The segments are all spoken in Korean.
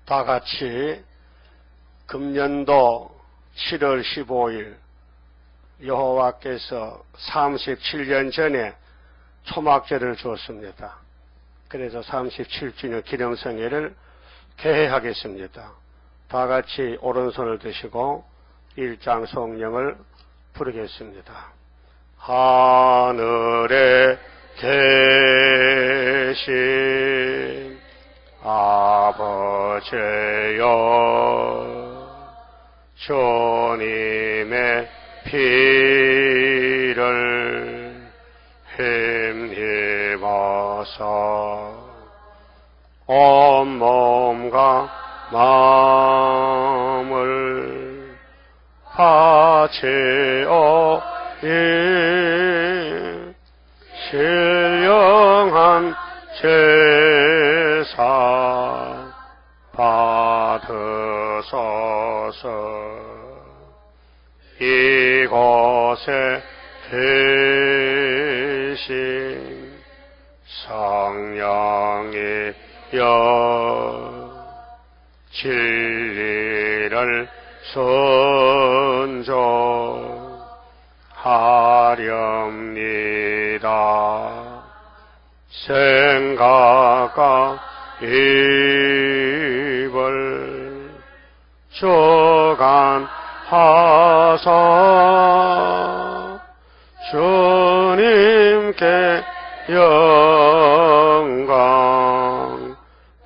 다 같이 금년도 7월 15일 여호와께서 37년 전에 초막절을 주었습니다. 그래서 37주년 기념성회를 개회하겠습니다. 다 같이 오른손을 드시고 일장 성령을 부르겠습니다. 하늘에 계신 아버지여, 주님의 피를 힘입어서 온몸과 마음을 바치오 이 신령한 제사 받으소서. 이곳에 계신 성령이여, 진리를 순종하렵니다. 생각과 입을 주관하사 주님께 영광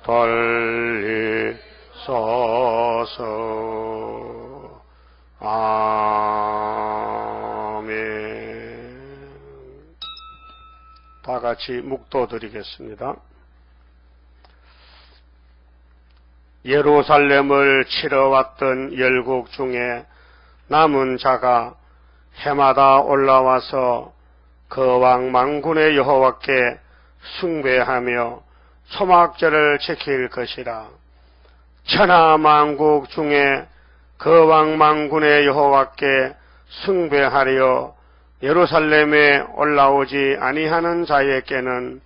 돌리소서. 아멘. 다 같이 묵도 드리겠습니다. 예루살렘을 치러왔던 열국 중에 남은 자가 해마다 올라와서 그 왕 만군의 여호와께 숭배하며 초막절을 지킬 것이라. 천하만국 중에 그 왕 만군의 여호와께 숭배하려 예루살렘에 올라오지 아니하는 자에게는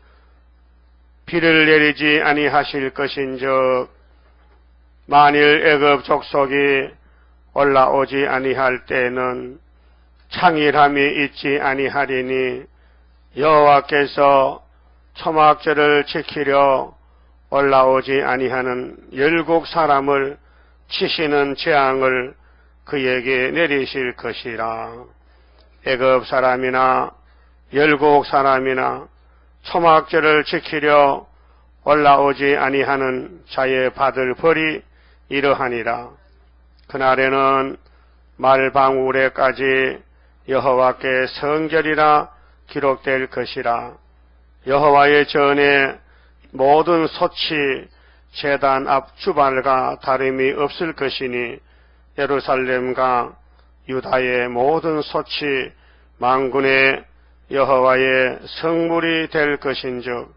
비를 내리지 아니하실 것인즉, 만일 애굽 족속이 올라오지 아니할 때에는 창일함이 있지 아니하리니, 여호와께서 초막절을 지키려 올라오지 아니하는 열국 사람을 치시는 재앙을 그에게 내리실 것이라. 애굽 사람이나 열국 사람이나 초막절을 지키려 올라오지 아니하는 자의 받을 벌이 이러하니라. 그날에는 말방울에까지 여호와께 성결이라 기록될 것이라. 여호와의 전에 모든 소치 제단 앞 주발과 다름이 없을 것이니, 예루살렘과 유다의 모든 소치 만군의 여호와의 성물이 될 것인즉,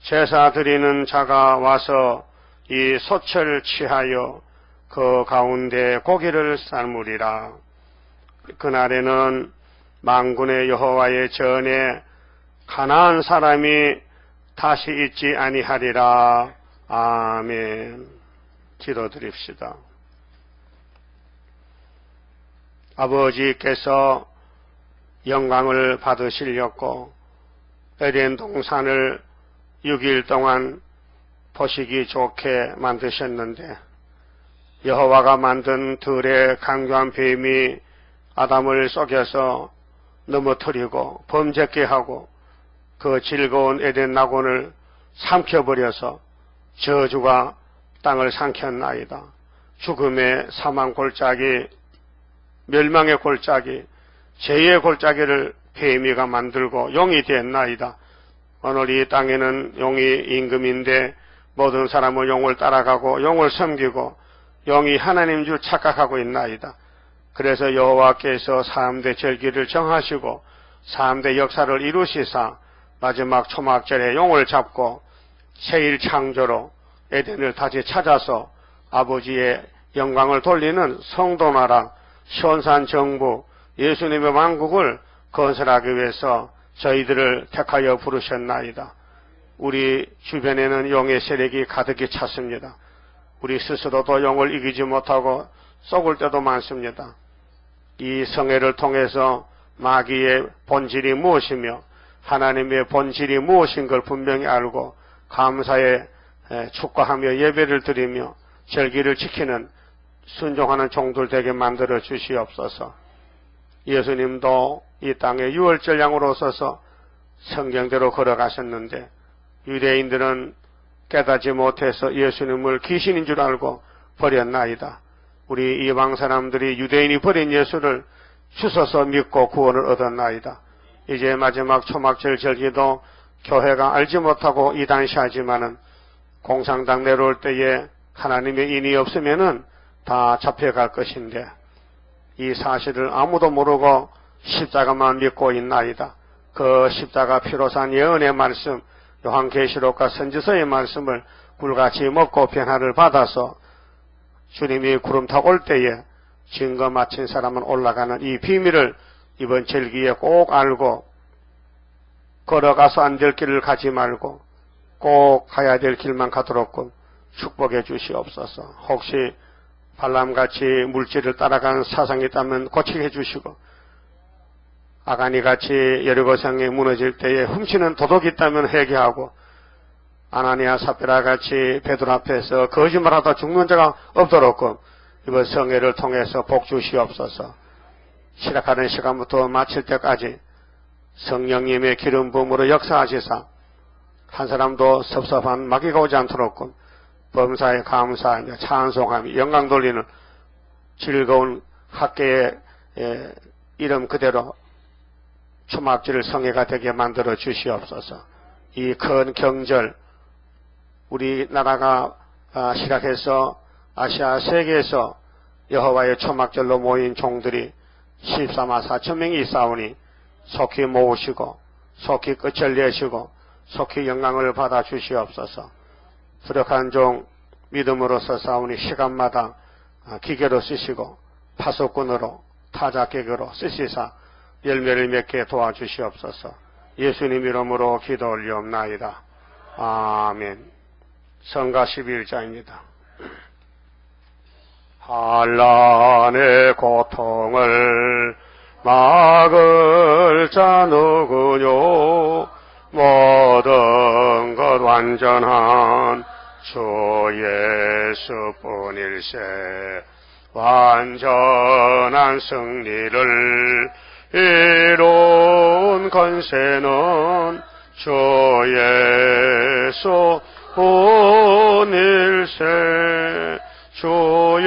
제사 드리는 자가 와서 이 소처를 취하여 그 가운데 고기를 삶으리라. 그날에는 만군의 여호와의 전에 가나안 사람이 다시 있지 아니하리라. 아멘. 기도드립시다. 아버지께서 영광을 받으시려고 에덴 동산을 6일 동안 보시기 좋게 만드셨는데, 여호와가 만든 들의 강교한 뱀이 아담을 속여서 넘어뜨리고 범죄케 하고 그 즐거운 에덴 낙원을 삼켜버려서 저주가 땅을 삼켰나이다. 죽음의 사망 골짜기, 멸망의 골짜기, 죄의 골짜기를 뱀이가 만들고 용이 됐나이다. 오늘 이 땅에는 용이 임금인데 모든 사람은 용을 따라가고 용을 섬기고 용이 하나님 줄 착각하고 있나이다. 그래서 여호와께서 3대 절기를 정하시고 3대 역사를 이루시사 마지막 초막절에 용을 잡고 새1 창조로 에덴을 다시 찾아서 아버지의 영광을 돌리는 성도나라 시온산 정부 예수님의 왕국을 건설하기 위해서 저희들을 택하여 부르셨나이다. 우리 주변에는 용의 세력이 가득히 찼습니다. 우리 스스로도 영을 이기지 못하고 썩을 때도 많습니다. 이 성회를 통해서 마귀의 본질이 무엇이며 하나님의 본질이 무엇인 걸 분명히 알고 감사에 축하하며 예배를 드리며 절기를 지키는 순종하는 종들 되게 만들어 주시옵소서. 예수님도 이 땅에 유월절 양으로 서서 성경대로 걸어가셨는데 유대인들은 깨닫지 못해서 예수님을 귀신인 줄 알고 버렸나이다. 우리 이방 사람들이 유대인이 버린 예수를 주셔서 믿고 구원을 얻었나이다. 이제 마지막 초막절 절기도 교회가 알지 못하고 이단시하지만은 공상당 내려올 때에 하나님의 인이 없으면은 다 잡혀갈 것인데 이 사실을 아무도 모르고 십자가만 믿고 있나이다. 그 십자가 피로 산 예언의 말씀, 요한계시록과 선지서의 말씀을 꿀같이 먹고 변화를 받아서 주님이 구름 타고 올 때에 증거 마친 사람은 올라가는 이 비밀을 이번 절기에 꼭 알고 걸어가서 안 될 길을 가지 말고 꼭 가야 될 길만 가도록 축복해 주시옵소서. 혹시 발람같이 물질을 따라가는 사상이 있다면 고치게 해주시고 아가니같이 여리고성이 무너질 때에 훔치는 도덕이 있다면 회개하고 아나니아 삽비라같이 베드로 앞에서 거짓말하다 죽는 자가 없도록 이번 성회를 통해서 복 주시옵소서. 시작하는 시간부터 마칠 때까지 성령님의 기름 부음으로 역사하시사 한 사람도 섭섭한 마귀가 오지 않도록 범사에 감사하며 찬송하며 영광 돌리는 즐거운 학계의 이름 그대로 초막절 성회가 되게 만들어 주시옵소서. 이 큰 경절 우리나라가 시작해서 아시아 세계에서 여호와의 초막절로 모인 종들이 14만 4천 명이 있사오니 속히 모으시고 속히 끝을 내시고 속히 영광을 받아 주시옵소서. 부족한 종 믿음으로서 싸우니 시간마다 기계로 쓰시고 파수꾼으로 타작객으로 쓰시사 열매를 맺게 도와주시옵소서. 예수님 이름으로 기도 올리옵나이다. 아멘. 성가 11자입니다. 한란의 고통을 막을 자 누구뇨. 모든 것 완전한 주 예수뿐일세. 완전한 승리를 이룬 권세는 주 예수뿐일세. 주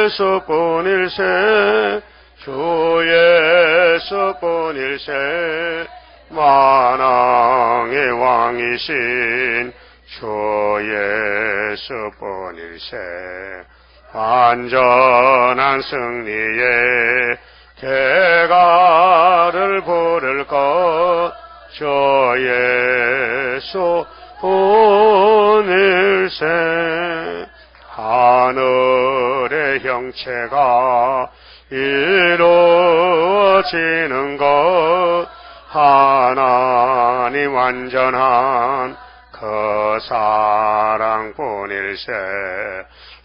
예수뿐일세. 주 예수뿐일세. 만왕의 왕이신 주 예수뿐일세. 완전한 승리의 대가를 부를 것 주 예수뿐일세. 하늘의 형체가 이루어지는 것 하나님 완전한 그 사랑뿐일세.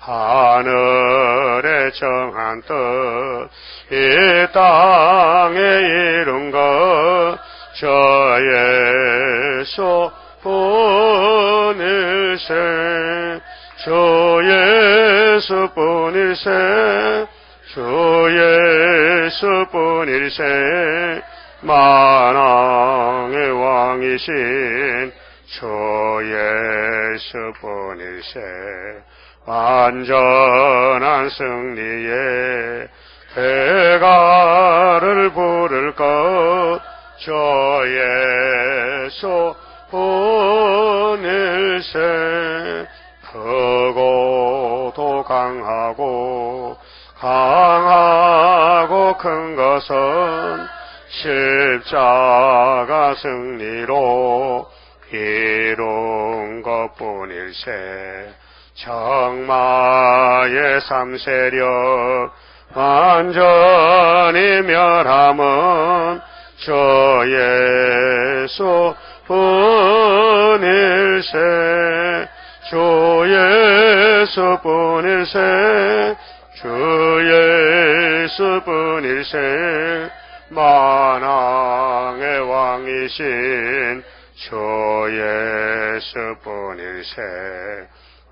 하늘의 정한 뜻 이 땅에 이룬 것 저 예수뿐일세. 주 예수뿐일세. 주 예수뿐일세. 만왕의 왕이신 주 예수뿐일세. 완전한 승리의 대가를 부를 것 주 예수뿐일세. 크고도 강하고 큰 것은 십자가 승리로 이룬 것뿐일세. 정마의 삼세력 완전히 멸함은 주 예수뿐일세. 주 예수뿐일세 주 예수뿐일세 만왕의 왕이신 주 예수뿐일세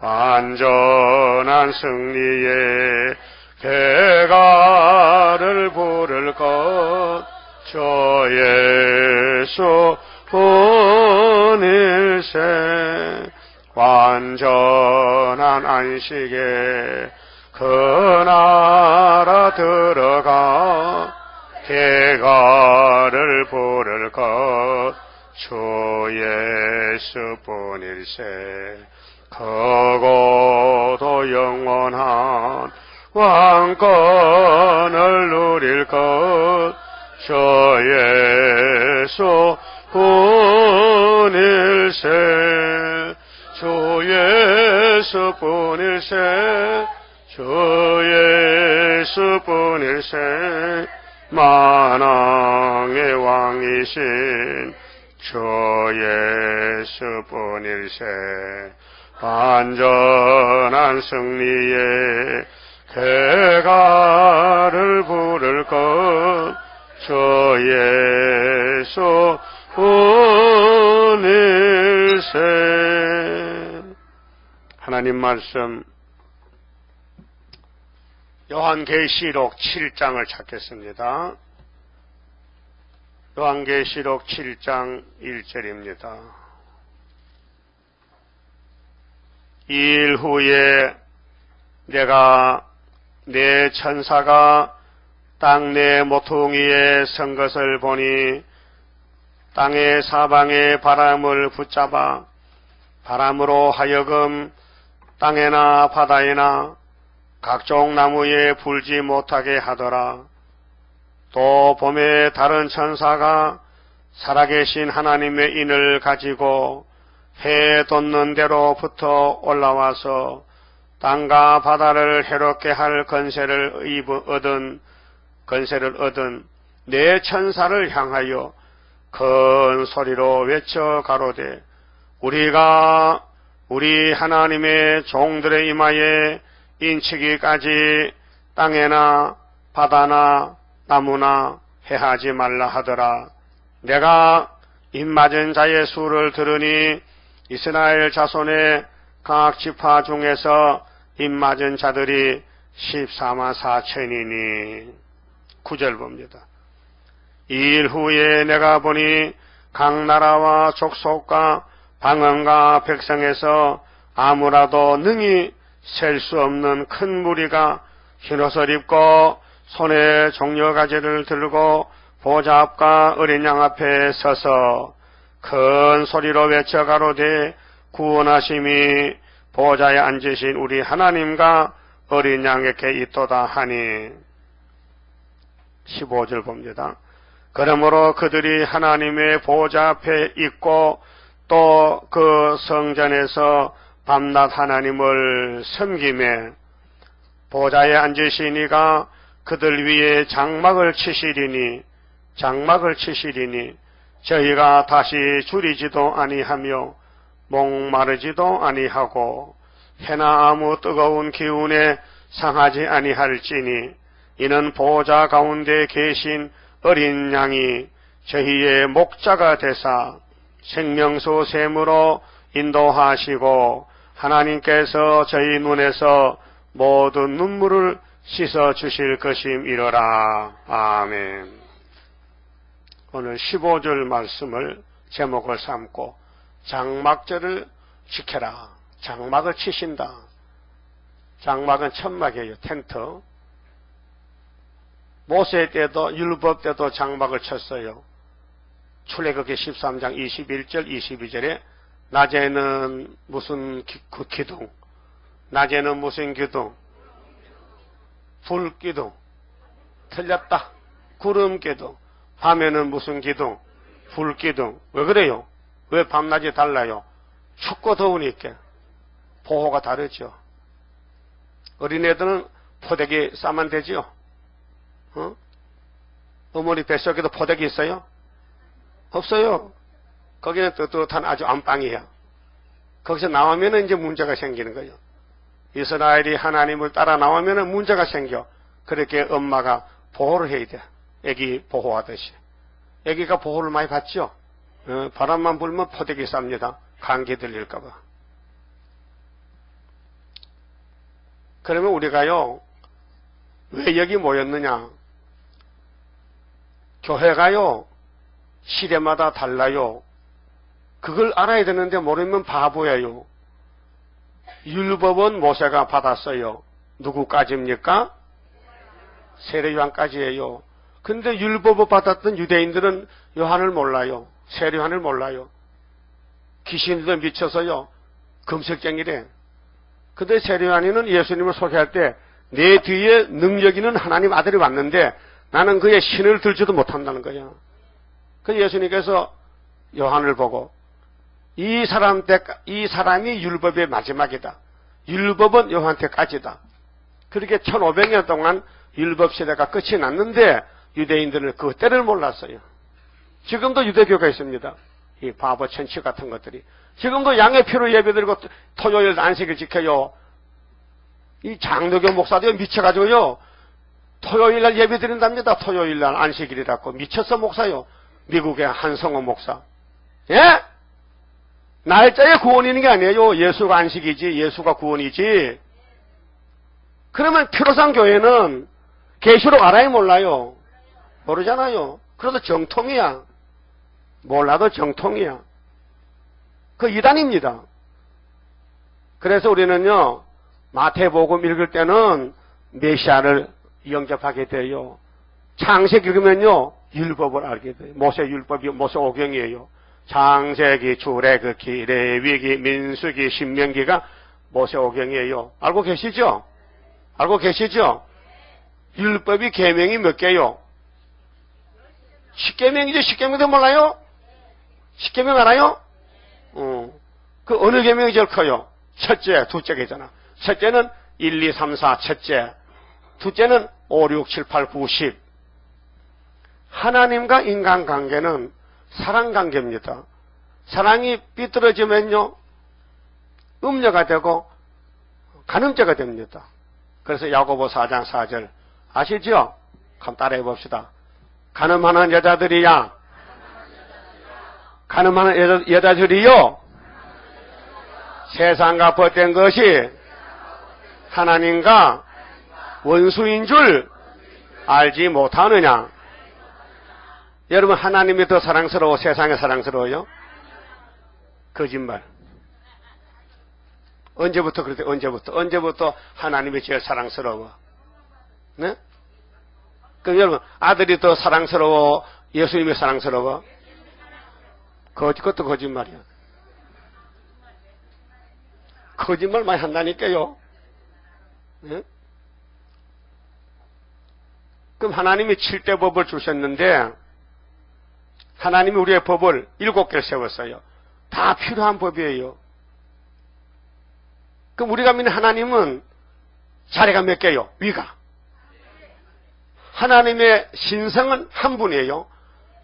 완전한 승리의 대가를 부를 것 주 예수뿐일세 완전한 안식에 그 나라 들어가 대가를 부를 것 주 예수뿐일세 크고도 영원한 왕권을 누릴 것 주 예수뿐일세 주 예수뿐일세 주 예수뿐일세 만왕의 왕이신 주 예수뿐일세 완전한 승리의 대가를 부를 것 주 예수뿐일세 하나님 말씀 요한계시록 7장을 찾겠습니다. 요한계시록 7장 1절입니다. 이 일 후에 내가 내 천사가 땅 내 모퉁이에 선 것을 보니 땅의 사방에 바람을 붙잡아 바람으로 하여금 땅에나 바다에나 각종 나무에 불지 못하게 하더라. 또 봄에 다른 천사가 살아계신 하나님의 인을 가지고 해 돋는 대로부터 올라와서 땅과 바다를 해롭게 할 건세를 얻은 네 천사를 향하여 큰 소리로 외쳐 가로되 우리가 우리 하나님의 종들의 이마에 인치기까지 땅에나 바다나 나무나 해하지 말라 하더라. 내가 입맞은 자의 수를 들으니 이스라엘 자손의 각 지파 중에서 입맞은 자들이 14만 4천이니 9절 봅니다. 이 일 후에 내가 보니 각 나라와 족속과 방언과 백성에서 아무라도 능히 셀 수 없는 큰 무리가 흰옷을 입고 손에 종려가지를 들고 보좌 앞과 어린 양 앞에 서서 큰 소리로 외쳐 가로되 구원하심이 보좌에 앉으신 우리 하나님과 어린 양에게 있도다 하니 15절 봅니다. 그러므로 그들이 하나님의 보좌 앞에 있고 또 그 성전에서 밤낮 하나님을 섬기며 보좌에 앉으신 이가 그들 위에 장막을 치시리니 저희가 다시 줄이지도 아니하며 목마르지도 아니하고 해나 아무 뜨거운 기운에 상하지 아니할지니 이는 보좌 가운데 계신 어린 양이 저희의 목자가 되사 생명수 샘으로 인도하시고 하나님께서 저희 눈에서 모든 눈물을 씻어 주실 것임이로라. 아멘. 오늘 15절 말씀을 제목을 삼고 장막절을 지켜라. 장막을 치신다. 장막은 천막이에요. 텐트. 모세 때도 율법 때도 장막을 쳤어요. 출애굽기 13장 21절 22절에 낮에는 무슨 기둥, 낮에는 무슨 기둥, 불기둥, 틀렸다. 구름기둥. 밤에는 무슨 기둥, 불기둥. 왜 그래요? 왜 밤낮이 달라요? 춥고 더우니까. 보호가 다르죠. 어린애들은 포대기 싸면 되지요. 어머니 뱃속에도 포대기 있어요? 없어요. 거기는 뜨뜻한 아주 안방이야. 거기서 나오면 이제 문제가 생기는 거예요. 이스라엘이 하나님을 따라 나오면 문제가 생겨. 그렇게 엄마가 보호를 해야 돼. 애기 보호하듯이. 애기가 보호를 많이 받죠. 바람만 불면 포대기 쌉니다. 감기 들릴까봐. 그러면 우리가요, 왜 여기 모였느냐? 교회가요, 시대마다 달라요. 그걸 알아야 되는데 모르면 바보예요. 율법은 모세가 받았어요. 누구까지입니까? 세례요한까지예요. 근데 율법을 받았던 유대인들은 요한을 몰라요. 세례요한을 몰라요. 귀신들도 미쳐서요, 금식쟁이래. 근데 세례요한이는 예수님을 소개할 때 내 뒤에 능력 있는 하나님 아들이 왔는데 나는 그의 신을 들지도 못한다는 거야. 그래서 예수님께서 요한을 보고 이 사람이 율법의 마지막이다. 율법은 요한 때까지다. 그렇게 1500년 동안 율법 시대가 끝이 났는데 유대인들은 그 때를 몰랐어요. 지금도 유대교가 있습니다. 이 바보 천치 같은 것들이. 지금도 양의 피로 예배드리고 토요일 안식일 지켜요. 이 장로교 목사도 미쳐가지고요. 토요일날 예배드린답니다. 토요일날 안식일이라고. 미쳤어 목사요. 미국의 한성호 목사. 예? 날짜에 구원이 있는 게 아니에요. 예수가 안식이지. 예수가 구원이지. 그러면 피로상 교회는 계시록 알아요 몰라요? 모르잖아요. 그래서 정통이야. 몰라도 정통이야. 그 이단입니다. 그래서 우리는요, 마태복음 읽을 때는 메시아를 영접하게 돼요. 창세기 읽으면요, 율법을 알게 돼요. 모세 율법이 모세오경이에요. 창세기, 출애굽기, 레위기, 민수기, 신명기가 모세오경이에요. 알고 계시죠? 알고 계시죠? 율법이 계명이 몇 개요? 10계명이죠. 10계명도 몰라요? 10계명 알아요? 그 어느 계명이 제일 커요? 첫째, 둘째잖아. 첫째는 1, 2, 3, 4 첫째. 둘째는 5, 6, 7, 8, 9, 10. 하나님과 인간 관계는 사랑 관계입니다. 사랑이 삐뚤어지면요, 음녀가 되고 간음죄가 됩니다. 그래서 야고보 4장 4절 아시죠? 한번 따라해 봅시다. 간음하는 여자들이야. 간음하는 여자들이요. 세상과 벗된 것이 하나님과 원수인 줄 알지 못하느냐. 여러분, 하나님이 더 사랑스러워, 세상에 사랑스러워요? 거짓말. 언제부터 그랬대? 언제부터 하나님이 제일 사랑스러워? 네? 그럼 여러분, 아들이 더 사랑스러워, 예수님이 사랑스러워? 그것도 거짓말이야. 거짓말 많이 한다니까요. 네? 그럼 하나님이 7대 법을 주셨는데 하나님이 우리의 법을 7개를 세웠어요. 다 필요한 법이에요. 그럼 우리가 믿는 하나님은 자리가 몇 개요? 위가. 하나님의 신성은 한 분이에요.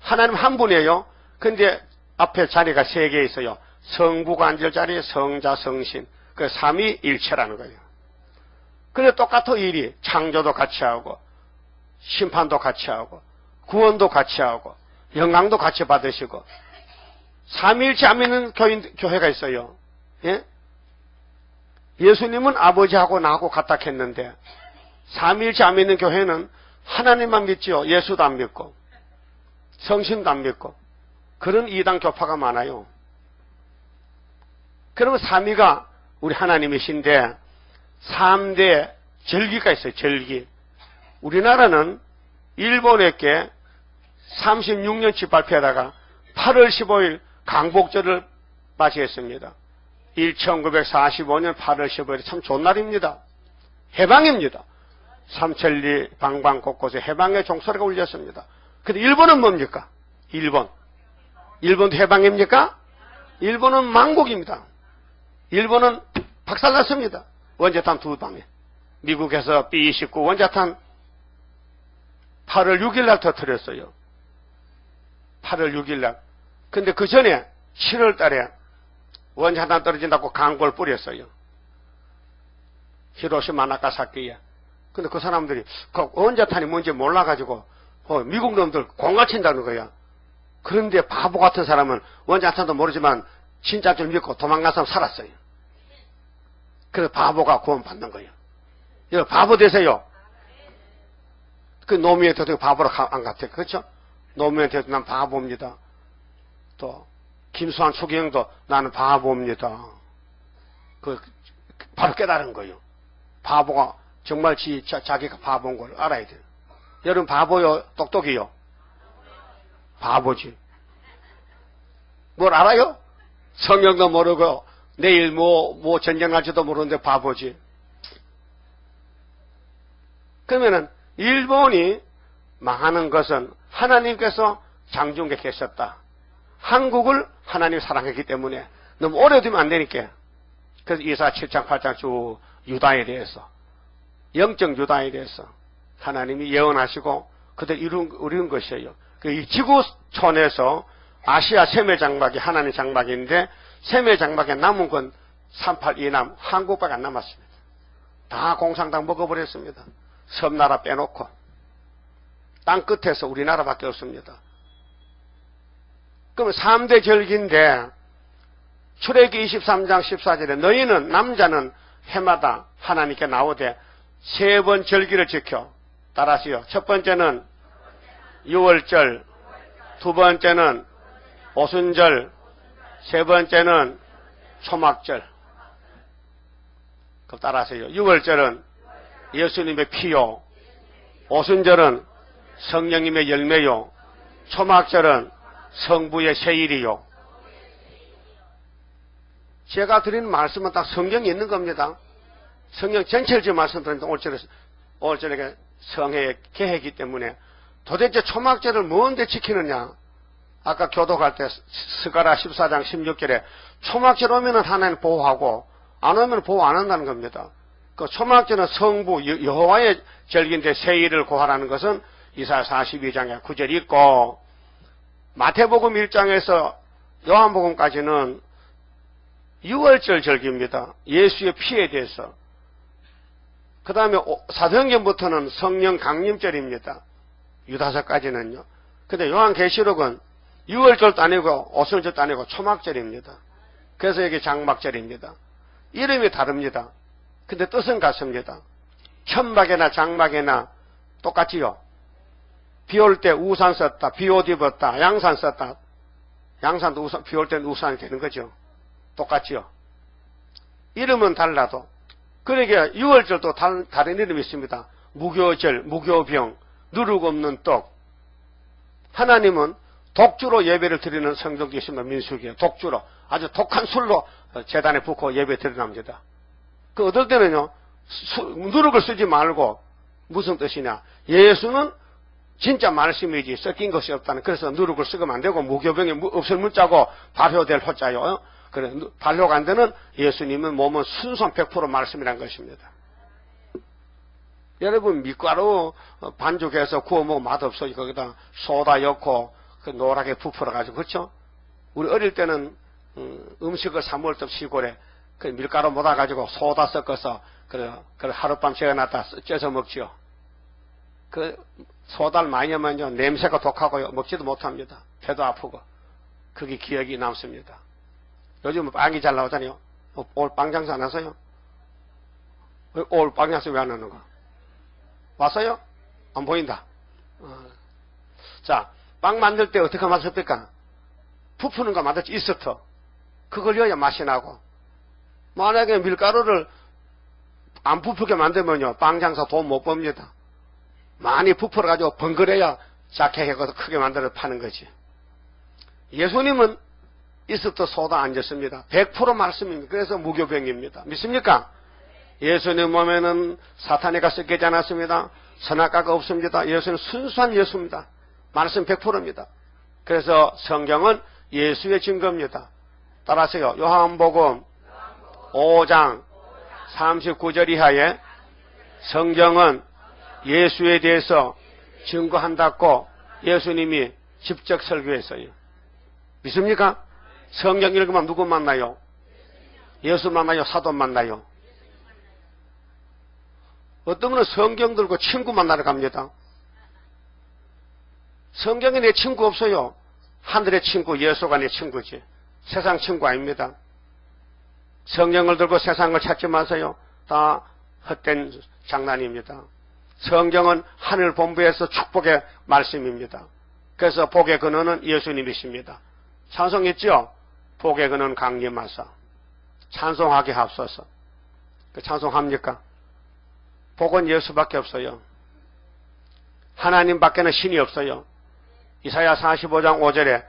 하나님 한 분이에요. 근데 앞에 자리가 3개 있어요. 성부가 앉을 자리, 성자, 성신. 그 삼위일체라는 거예요. 근데 똑같아 일이. 창조도 같이 하고, 심판도 같이 하고, 구원도 같이 하고, 영광도 같이 받으시고. 삼위일체 안 믿는 교회가 있어요. 예? 예수님은 아버지하고 나하고 같다 했는데 삼위일체 안 믿는 교회는 하나님만 믿지요. 예수도 안 믿고 성신도 안 믿고 그런 이단 교파가 많아요. 그러면 삼위가 우리 하나님이신데 3대 절기가 있어요. 절기. 우리나라는 일본에게 36년치 발표하다가 8월 15일 강복절을 맞이했습니다. 1945년 8월 15일이 참 좋은 날입니다. 해방입니다. 삼천리 방방 곳곳에 해방의 종소리가 울렸습니다. 근데 일본은 뭡니까? 일본도 해방입니까? 일본은 망국입니다. 일본은 박살났습니다. 원자탄 2방에. 미국에서 B-29 원자탄 8월 6일 날 터뜨렸어요. 8월 6일 날. 근데 그 전에 7월 달에 원자 하나 떨어진다고 강골 뿌렸어요. 히로시마 나가사키에. 근데 그 사람들이 그 원자탄이 뭔지 몰라가지고 미국 놈들 공갈 친다는 거야. 그런데 바보 같은 사람은 원자탄도 모르지만 진짜 줄 믿고 도망가서 살았어요. 그래서 바보가 구원받는 거예요. 여러분 바보 되세요. 그 노무현 대통령 바보로 안 같아요. 그렇죠? 노무현 대통령 난 바보입니다. 또 김수환 추기경도 나는 바보입니다. 바로 깨달은 거예요. 바보가 정말 자기가 바보인 걸 알아야 돼요. 여러분 바보요? 똑똑이요? 바보지. 뭘 알아요? 성경도 모르고 내일 뭐 전쟁할지도 모르는데 바보지. 그러면은 일본이 망하는 것은 하나님께서 장중에 계셨다. 한국을 하나님 사랑했기 때문에 너무 오래 두면 안 되니까. 그래서 이사 7장 8장 쭉 유다에 대해서 영적 유다에 대해서 하나님이 예언하시고 그들 이룬 것이에요. 이 지구촌에서 아시아 세계 장막이 하나님 장막인데 세계 장막에 남은 건 382남 한국밖에 안 남았습니다. 다 공산당 먹어버렸습니다. 섬나라 빼놓고 땅 끝에서 우리나라밖에 없습니다. 그러면 3대 절기인데 출애기 23장 14절에 너희는 남자는 해마다 하나님께 나오되 3번 절기를 지켜. 따라하시오. 첫 번째는 유월절, 두 번째는 오순절, 세 번째는 초막절. 그럼 따라하세요. 유월절은 예수님의 피요, 오순절은 성령님의 열매요, 초막절은 성부의 세일이요. 제가 드리는 말씀은 다 성경에 있는 겁니다. 성경 전체를 지금 말씀드리는데 오늘 저녁에 성회의 개회이기 때문에 도대체 초막절을 뭔데 지키느냐. 아까 교독할 때 스가랴 14장 16절에 초막절 오면은 하나님 보호하고 안 오면 보호 안 한다는 겁니다. 그 초막절은 성부 여호와의 절기인데 세일을 고하라는 것은 이사야 42장에 9절이 있고 마태복음 1장에서 요한복음까지는 유월절 절기입니다. 예수의 피에 대해서. 그 다음에 사도행전부터는 성령 강림절입니다. 유다서까지는요. 근데 요한계시록은 유월절도 아니고 오순절도 아니고 초막절입니다. 그래서 이게 장막절입니다. 이름이 다릅니다. 근데 뜻은 같습니다. 천막이나 장막이나 똑같지요. 비 올 때 우산 썼다, 비 옷 입었다, 양산 썼다. 양산도 비 올 때는 우산이 되는 거죠. 똑같지요. 이름은 달라도. 그러니까 유월절도 다른 이름이 있습니다. 무교절, 무교병, 누룩 없는 떡. 하나님은 독주로 예배를 드리는 성경도 있습니다. 민수기에 독주로 아주 독한 술로 제단에 붓고 예배 드려납니다. 그 어떨 때는요 누룩을 쓰지 말고 무슨 뜻이냐, 예수는 진짜 말씀이지 섞인 것이 없다는. 그래서 누룩을 쓰면 안 되고 무교병에 없을 문자고 발효될 호자요. 그래 발효가 안 되는 예수님은 몸은 순수한 100% 말씀이란 것입니다. 여러분 밀가루 반죽해서 구워 먹으면 맛없어요. 거기다 소다 넣고 그 노랗게 부풀어가지고, 그렇죠? 우리 어릴 때는 음식을 사 먹을 때 시골에 그 밀가루 묻어가지고 소다 섞어서 그래 하룻밤 재워놨다 쪄서 먹지요. 그 소다를 많이 넣으면요 냄새가 독하고요 먹지도 못합니다. 배도 아프고. 그게 기억이 남습니다. 요즘은 빵이 잘 나오잖아요. 올 빵 장사 안 하세요? 올 빵 장사 왜 안 하는 거? 왔어요? 안 보인다. 자, 빵 만들 때 어떻게 만들었을까? 부푸는 거 만들지 이스트. 그걸 넣어야 맛이 나고. 만약에 밀가루를 안 부풀게 만들면요 빵 장사 돈 못 법니다. 많이 부풀어가지고 번거려야 작게 해서 크게 만들어 파는 거지. 예수님은 이스트 소다 안 줬습니다. 100% 말씀입니다. 그래서 무교병입니다. 믿습니까? 예수님 몸에는 사탄이가 섞이지 않았습니다. 선악과가 없습니다. 예수는 순수한 예수입니다. 말씀 100%입니다. 그래서 성경은 예수의 증거입니다. 따라하세요. 요한복음 5장 39절 이하에 성경은 예수에 대해서 증거한다고 예수님이 직접 설교했어요. 믿습니까? 성경 읽으면 누구 만나요? 예수 만나요? 사도 만나요? 어떤 분은 성경 들고 친구 만나러 갑니다. 성경에 내 친구 없어요. 하늘의 친구, 예수가 내 친구지. 세상 친구 아닙니다. 성경을 들고 세상을 찾지 마세요. 다 헛된 장난입니다. 성경은 하늘 본부에서 축복의 말씀입니다. 그래서 복의 근원은 예수님이십니다. 찬송했죠? 복의 근원 강림하사. 찬송하게 합소서. 그 찬송합니까? 복은 예수밖에 없어요. 하나님밖에는 신이 없어요. 이사야 45장 5절에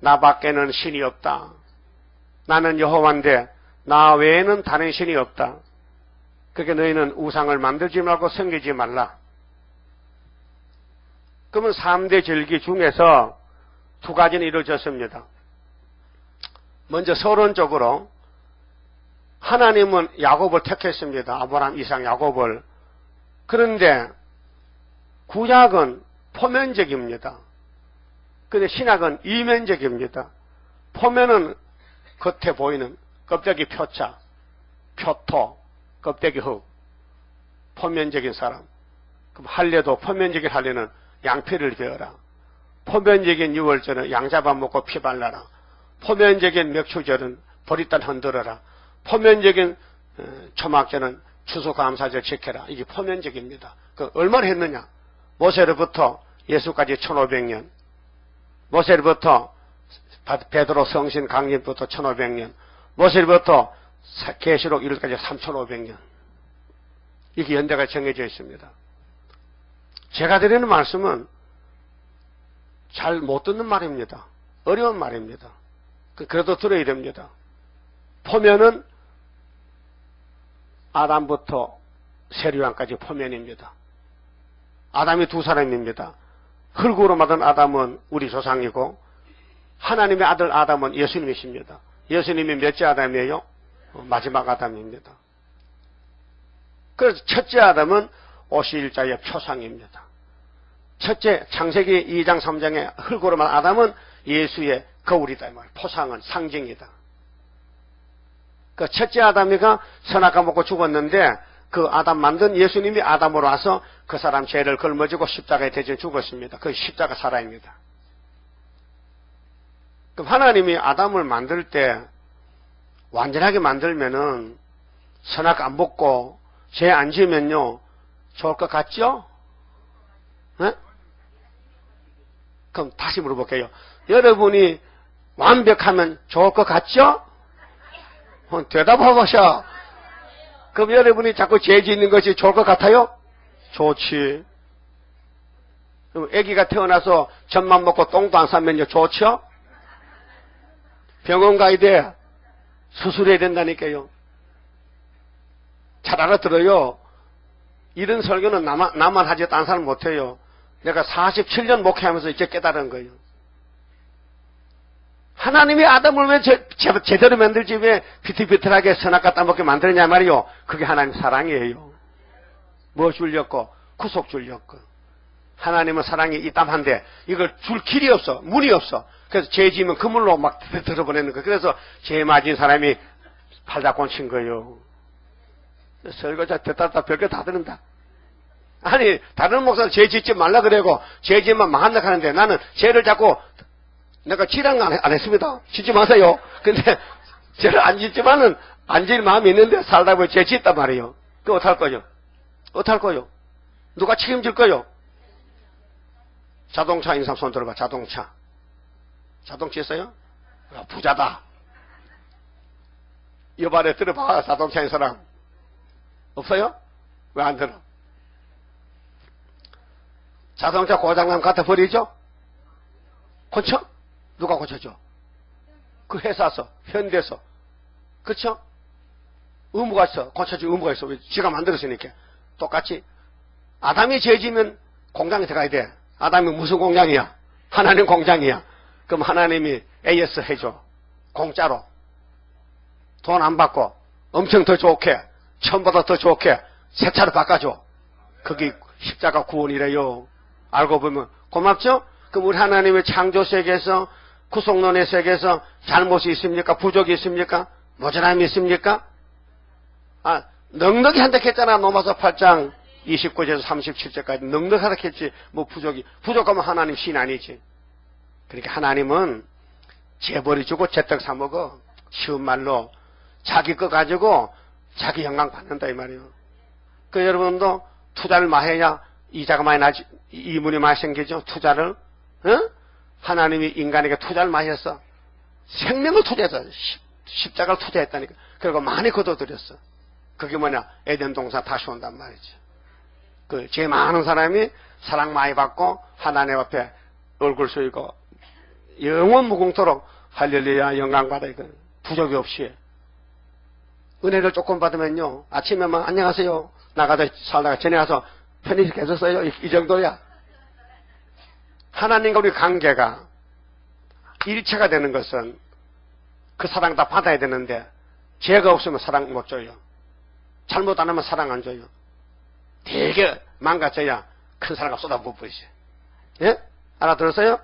나밖에는 신이 없다. 나는 여호와인데 나 외에는 다른 신이 없다. 그렇게 너희는 우상을 만들지 말고 섬기지 말라. 그러면 3대 절기 중에서 두 가지는 이루어졌습니다. 먼저 서론적으로 하나님은 야곱을 택했습니다. 아브라함, 이삭, 야곱을. 그런데 구약은 포면적입니다. 그런데 신약은 이면적입니다. 포면은 겉에 보이는 껍데기 표자, 표토, 껍데기 흙, 포면적인 사람. 그럼 할례도 포면적인 할례는 양피를 베어라. 포면적인 유월절은 양 잡아먹고 피 발라라. 포면적인 맥추절은 보리단 흔들어라. 포면적인 초막절은 추수감사절 지켜라. 이게 포면적입니다. 그 얼마나 했느냐? 모세로부터 예수까지 1500년, 모세로부터 베드로 성신 강림부터 1500년, 모세로부터 계시록 이르기까지 3500년. 이게 연대가 정해져 있습니다. 제가 드리는 말씀은 잘 못 듣는 말입니다. 어려운 말입니다. 그래도 들어야 됩니다. 포면은 아담부터 세류왕까지 포면입니다. 아담이 두 사람입니다. 흙으로 만든 아담은 우리 조상이고 하나님의 아들 아담은 예수님이십니다. 예수님이 몇째 아담이에요? 마지막 아담입니다. 그래서 첫째 아담은 오실자의 표상입니다. 첫째 창세기 2장 3장의 흙으로 만든 아담은 예수의 거울이다. 포상은 상징이다. 그 첫째 아담이가 선악과 먹고 죽었는데 그 아담 만든 예수님이 아담으로 와서 그 사람 죄를 걸머지고 십자가에 대져 죽었습니다. 그 십자가 사랑입니다. 그럼 하나님이 아담을 만들 때 완전하게 만들면은 선악 안 먹고 죄 안 지으면요 좋을 것 같죠? 네? 그럼 다시 물어볼게요. 여러분이 완벽하면 좋을 것 같죠? 대답해보셔. 그럼 여러분이 자꾸 죄 짓는 것이 좋을 것 같아요? 좋지. 그럼 아기가 태어나서 젖만 먹고 똥도 안 싸면요 좋죠? 병원 가야 돼. 수술해야 된다니까요. 잘 알아들어요. 이런 설교는 나만 하지 딴 사람 못해요. 내가 47년 목회하면서 이제 깨달은 거예요. 하나님이 아담을 왜 제대로 만들지 왜 비틀비틀하게 선악과 따먹게 만드느냐 말이요. 그게 하나님 사랑이에요. 뭐 주려고? 구속 주려고. 하나님은 사랑이 이땀한데 이걸 줄 길이 없어. 문이 없어. 그래서 죄 지으면 그물로 막 들어보내는 거예요. 그래서 죄 맞은 사람이 팔다곤 친 거예요. 설교자 듣다 별거 다 들은다. 아니 다른 목사는 죄 짓지 말라 그래고 죄 지으면 망한다 하는데 나는 죄를 자꾸 내가 지랑 안 했습니다. 짓지 마세요. 근데 죄를 안 짓지만은 안 지을 마음이 있는데 살다 보니 죄 짓단 말이에요. 그거 어떡할 거요? 어떡할 거요? 누가 책임질 거요? 자동차 인사 손 들어봐. 자동차 있어요? 부자다. 옆안에 들어봐. 자동차인 사람 없어요? 왜 안 들어? 자동차 고장나면 갖다 버리죠? 고쳐? 누가 고쳐줘? 그 회사서, 현대서. 그쵸? 의무가 있어. 고쳐줄 의무가 있어. 지가 만들었으니까. 똑같이. 아담이 죄 지면 공장에 들어가야 돼. 아담이 무슨 공장이야? 하나님 공장이야. 그럼 하나님이 AS 해줘. 공짜로. 돈 안 받고 엄청 더 좋게, 처음보다 더 좋게 새 차로 바꿔줘. 그게 십자가 구원이래요. 알고 보면 고맙죠? 그럼 우리 하나님의 창조 세계에서 구속론의 세계에서 잘못이 있습니까? 부족이 있습니까? 모자람이 있습니까? 넉넉히 한다했잖아. 로마서 8장 29절에서 37절까지 넉넉하다 했지. 뭐 부족하면 하나님 신 아니지. 그러니까 하나님은 재벌이 주고 재떡 사 먹어. 쉬운 말로 자기 거 가지고 자기 영광 받는다 이 말이에요. 그 여러분도 투자를 많이 해야 이자가 많이 나지, 이문이 많이 생기죠. 투자를 하나님이 인간에게 투자를 많이 했어. 생명을 투자했어. 십자가를 투자했다니까. 그리고 많이 거둬들였어. 그게 뭐냐? 에덴 동산 다시 온단 말이죠. 그 죄 많은 사람이 사랑 많이 받고 하나님 앞에 얼굴 숙이고 영원 무궁토록 할렐루야 영광 받아. 이거 부족이 없이 은혜를 조금 받으면요 아침에만 안녕하세요 나가다 살다가 전에 와서 편히 계셨어요 이 정도야. 하나님과 우리 관계가 일체가 되는 것은 그 사랑 다 받아야 되는데 죄가 없으면 사랑 못 줘요. 잘못 안 하면 사랑 안 줘요. 되게 망가져야 큰 사랑을 쏟아부으시. 예? 알아들었어요?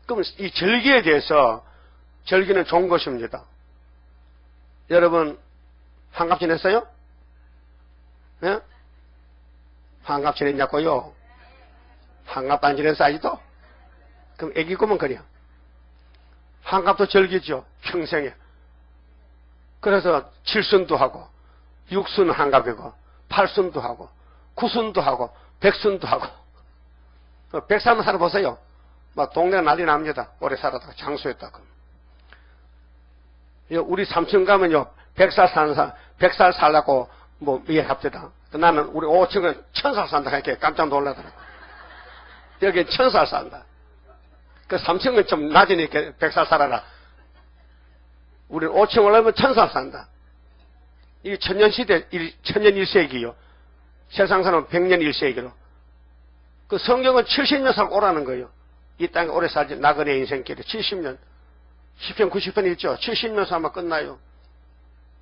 그럼 이 절기에 대해서 절기는 좋은 것입니다. 여러분 환갑 지냈어요? 예? 환갑 지냈냐고요? 환갑도 안 지냈어 아직도? 그럼 애기 꼬면 그래요. 환갑도 절기죠. 평생에. 그래서 칠순도 하고 육순 환갑이고 팔순도 하고 구순도 하고 백순도 하고 백살만 살아보세요. 막 동네 난리 납니다. 오래 살았다가 장수했다고. 우리 삼촌 가면요 100살 살라고 뭐 이해합니다. 나는 우리 5층은 1000살 산다 이렇게 깜짝 놀라더라고. 여긴 1000살 산다. 그 3층은 좀 낮으니까 100살 살아라. 우리는 5층 올라오면 1000살 산다. 이게 천년시대, 천년 1세기요. 세상 사람은 100년 1세기로. 그 성경은 70년 살고 오라는 거예요. 이 땅에 오래 살지, 나그네 인생길에 70년. 10편, 90편 있죠? 70년 살면 끝나요.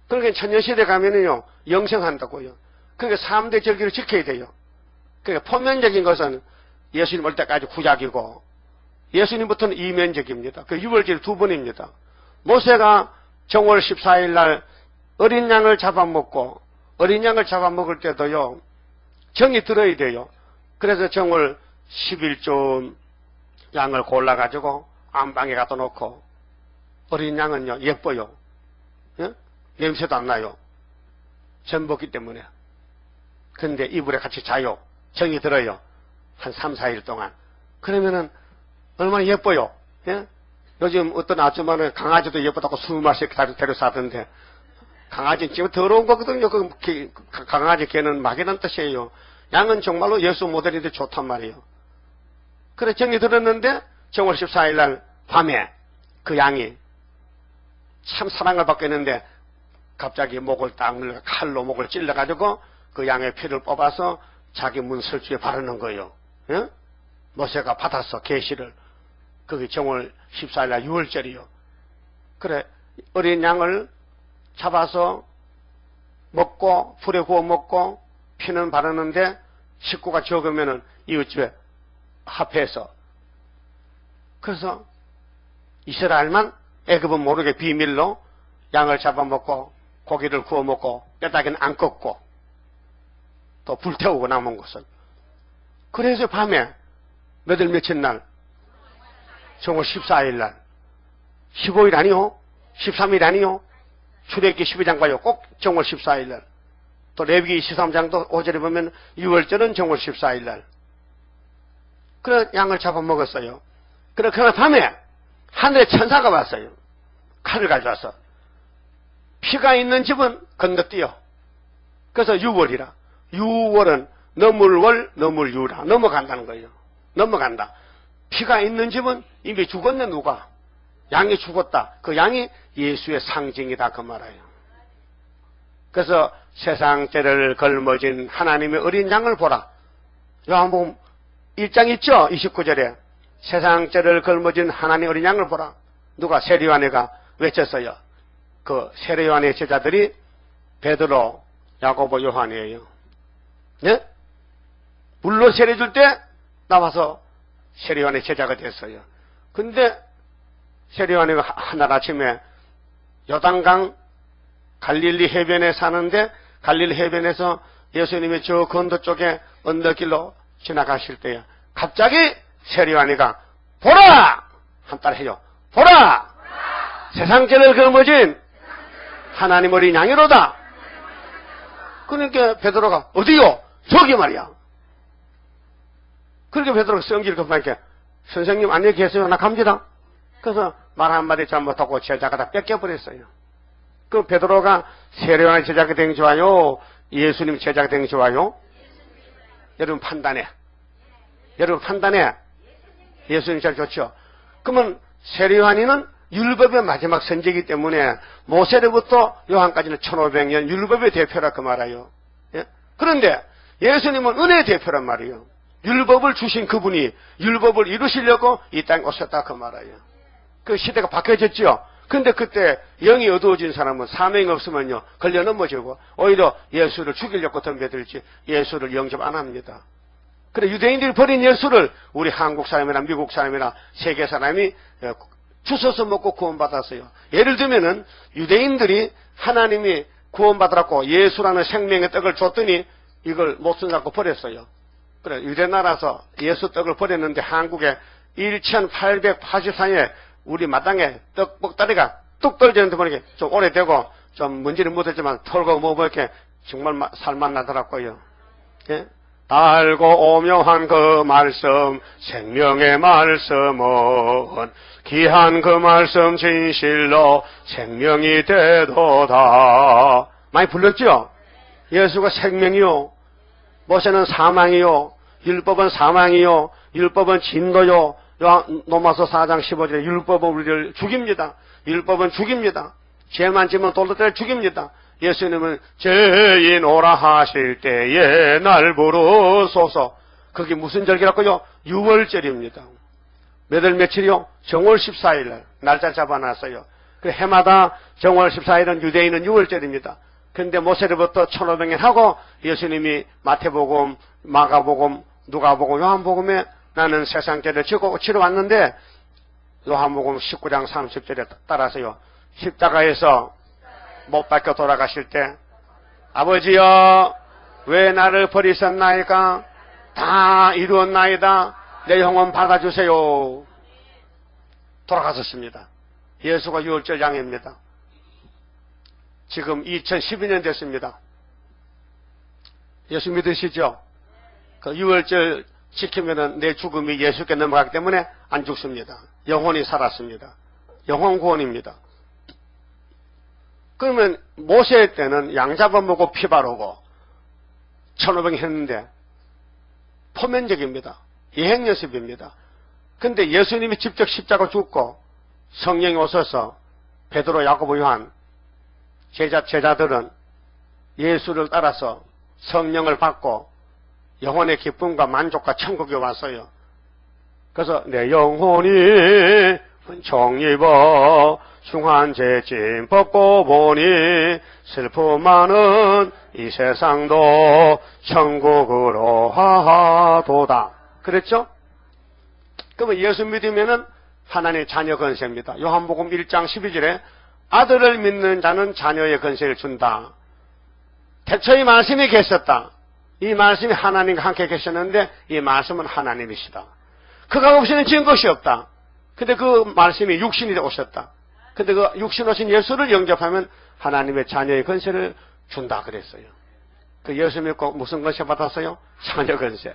그러니까 천년시대 가면은요, 영생한다고요. 그러니까 3대 절기를 지켜야 돼요. 그러니까 표면적인 것은 예수님 올 때까지 구약이고, 예수님부터는 이면적입니다. 그 6월절 2번입니다. 모세가 정월 14일 날 어린 양을 잡아먹고, 어린 양을 잡아먹을 때도요, 정이 들어야 돼요. 그래서 정월 10일쯤 양을 골라가지고 안방에 갖다 놓고, 어린 양은요, 예뻐요. 예? 냄새도 안 나요. 전 먹기 때문에. 근데 이불에 같이 자요. 정이 들어요. 한 3, 4일 동안. 그러면은 얼마나 예뻐요. 예? 요즘 어떤 아줌마는 강아지도 예쁘다고 20마리씩 데려 사던데, 강아지는 지금 더러운 거거든요. 그 강아지 개는 막이란 뜻이에요. 양은 정말로 예수 모델인데 좋단 말이에요. 그래 정이 들었는데 정월 14일 날 밤에 그 양이 참 사랑을 받고 있는데 갑자기 목을 딱 물려 칼로 목을 찔러가지고 그 양의 피를 뽑아서 자기 문설주에 바르는 거예요. 예? 모세가 받았어 계시를. 그게 정월 14일 날 6월절이요. 그래 어린 양을 잡아서 먹고 불에 구워 먹고 피는 바르는데 식구가 적으면은 이웃집에 합해서 그래서 이스라엘만 애굽은 모르게 비밀로 양을 잡아먹고 고기를 구워 먹고 뼈다귀는 안 꺾고 또 불태우고 남은 것을. 그래서 밤에 몇월 며칠 날 정월 14일 날 15일 아니요 13일 아니요 출애굽기 12장 봐요. 꼭 정월 14일 날. 또 레위기 23장도 5절에 보면 6월절은 정월 14일 날. 그래 양을 잡아먹었어요. 그러나 밤에 하늘에 천사가 왔어요. 칼을 가져와서 피가 있는 집은 건너뛰어. 그래서 6월이라. 6월은 너물월 너물유라. 넘어간다는 거예요. 넘어간다. 피가 있는 집은 이미 죽었네 누가. 양이 죽었다. 그 양이 예수의 상징이다 그 말이에요. 그래서 세상죄를 걸머진 하나님의 어린 양을 보라. 요한복음 1장 있죠? 29절에 세상죄를 걸머진 하나님의 어린 양을 보라. 누가? 세례요한이가 외쳤어요. 그 세례요한의 제자들이 베드로, 야고보, 요한이에요. 예? 물로 세례 줄 때 나와서 세례요한의 제자가 됐어요. 근데 세례요한이가 하날 아침에 요단강 갈릴리 해변에 사는데 갈릴리 해변에서 예수님이 저 건너 쪽에 언덕길로 지나가실 때에 갑자기 세리와니가 보라! 한 딸 해요. 보라! 세상 죄를 거머쥔 하나님 어린 양이로다. 그러니까 베드로가 어디요? 저기 말이야. 그렇게 베드로가 성질을 급하니까 선생님 안녕히 계세요. 나 갑니다. 그래서 말 한마디 잘못하고 제자가 다 뺏겨버렸어요. 그 베드로가 세례요한의 제자가 된 게 좋아요? 예수님 제자가 된 게 좋아요? 여러분 판단해. 여러분 판단해. 예수님 제일 좋죠. 그러면 세례요한이는 율법의 마지막 선지이기 때문에 모세로부터 요한까지는 1500년 율법의 대표라 그 말이에요. 예? 그런데 예수님은 은혜의 대표란 말이에요. 율법을 주신 그분이 율법을 이루시려고 이 땅에 오셨다 그 말이에요. 그 시대가 바뀌어졌죠. 근데 그때 영이 어두워진 사람은 사명이 없으면요 걸려 넘어지고 오히려 예수를 죽이려고 덤벼들지 예수를 영접 안 합니다. 그래 유대인들이 버린 예수를 우리 한국 사람이나 미국 사람이나 세계 사람이 주워서 먹고 구원받았어요. 예를 들면은 유대인들이 하나님이 구원받으라고 예수라는 생명의 떡을 줬더니 이걸 못 써갖고 버렸어요. 그래 유대 나라에서 예수 떡을 버렸는데 한국에 1884년에 우리 마땅에 떡볶다리가 뚝 떨어지는데 보니까 좀 오래되고 좀 먼지를 묻었지만 털고 뭐 이렇게 정말 살만 나더라고요. 예? 달고 오묘한 그 말씀 생명의 말씀은 귀한 그 말씀 진실로 생명이 되도다. 많이 불렀죠? 예수가 생명이요 모세는 사망이요 율법은 사망이요 율법은 진노요 로마서 4장 15절에 율법은 우리를 죽입니다. 율법은 죽입니다. 죄만 지면 돌로 때려 죽입니다. 예수님은 죄인 오라 하실 때에 날 부르소서. 그게 무슨 절기라고요? 6월절입니다. 몇 월 며칠이요? 정월 14일 날짜 잡아놨어요. 그 해마다 정월 14일은 유대인은 6월절입니다. 그런데 모세로부터 1500년 하고 예수님이 마태복음, 마가복음, 누가복음, 요한복음에 나는 세상 죄를 치러 왔는데 요한복음 19장 30절에 따라서요. 십자가에서 못 박혀 돌아가실 때 아버지여 왜 나를 버리셨나이까 다 이루었나이다 내 영혼 받아주세요. 돌아가셨습니다. 예수가 6월절 양입니다. 지금 2012년 됐습니다. 예수 믿으시죠? 그 6월절 지키면은 내 죽음이 예수께 넘어가기 때문에 안 죽습니다. 영혼이 살았습니다. 영혼 구원입니다. 그러면 모세 때는 양 잡아먹고 피 바르고 1500년 했는데 포면적입니다. 예행연습입니다. 근데 예수님이 직접 십자가 죽고 성령이 오셔서 베드로, 야고보, 요한 제자들은 예수를 따라서 성령을 받고 영혼의 기쁨과 만족과 천국에 왔어요. 그래서 내 영혼이 종입어 흉한 죄짐 벗고 보니 슬픔 많은 이 세상도 천국으로 하도다. 그랬죠? 그러면 예수 믿으면은 하나님의 자녀 건세입니다. 요한복음 1장 12절에 아들을 믿는 자는 자녀의 건세를 준다. 태초에 말씀이 계셨다. 이 말씀이 하나님과 함께 계셨는데 이 말씀은 하나님이시다. 그가 없이는 지은 것이 없다. 근데 그 말씀이 육신이 오셨다. 근데 그 육신 오신 예수를 영접하면 하나님의 자녀의 건세를 준다 그랬어요. 그 예수 믿고 무슨 건세 받았어요? 자녀 건세.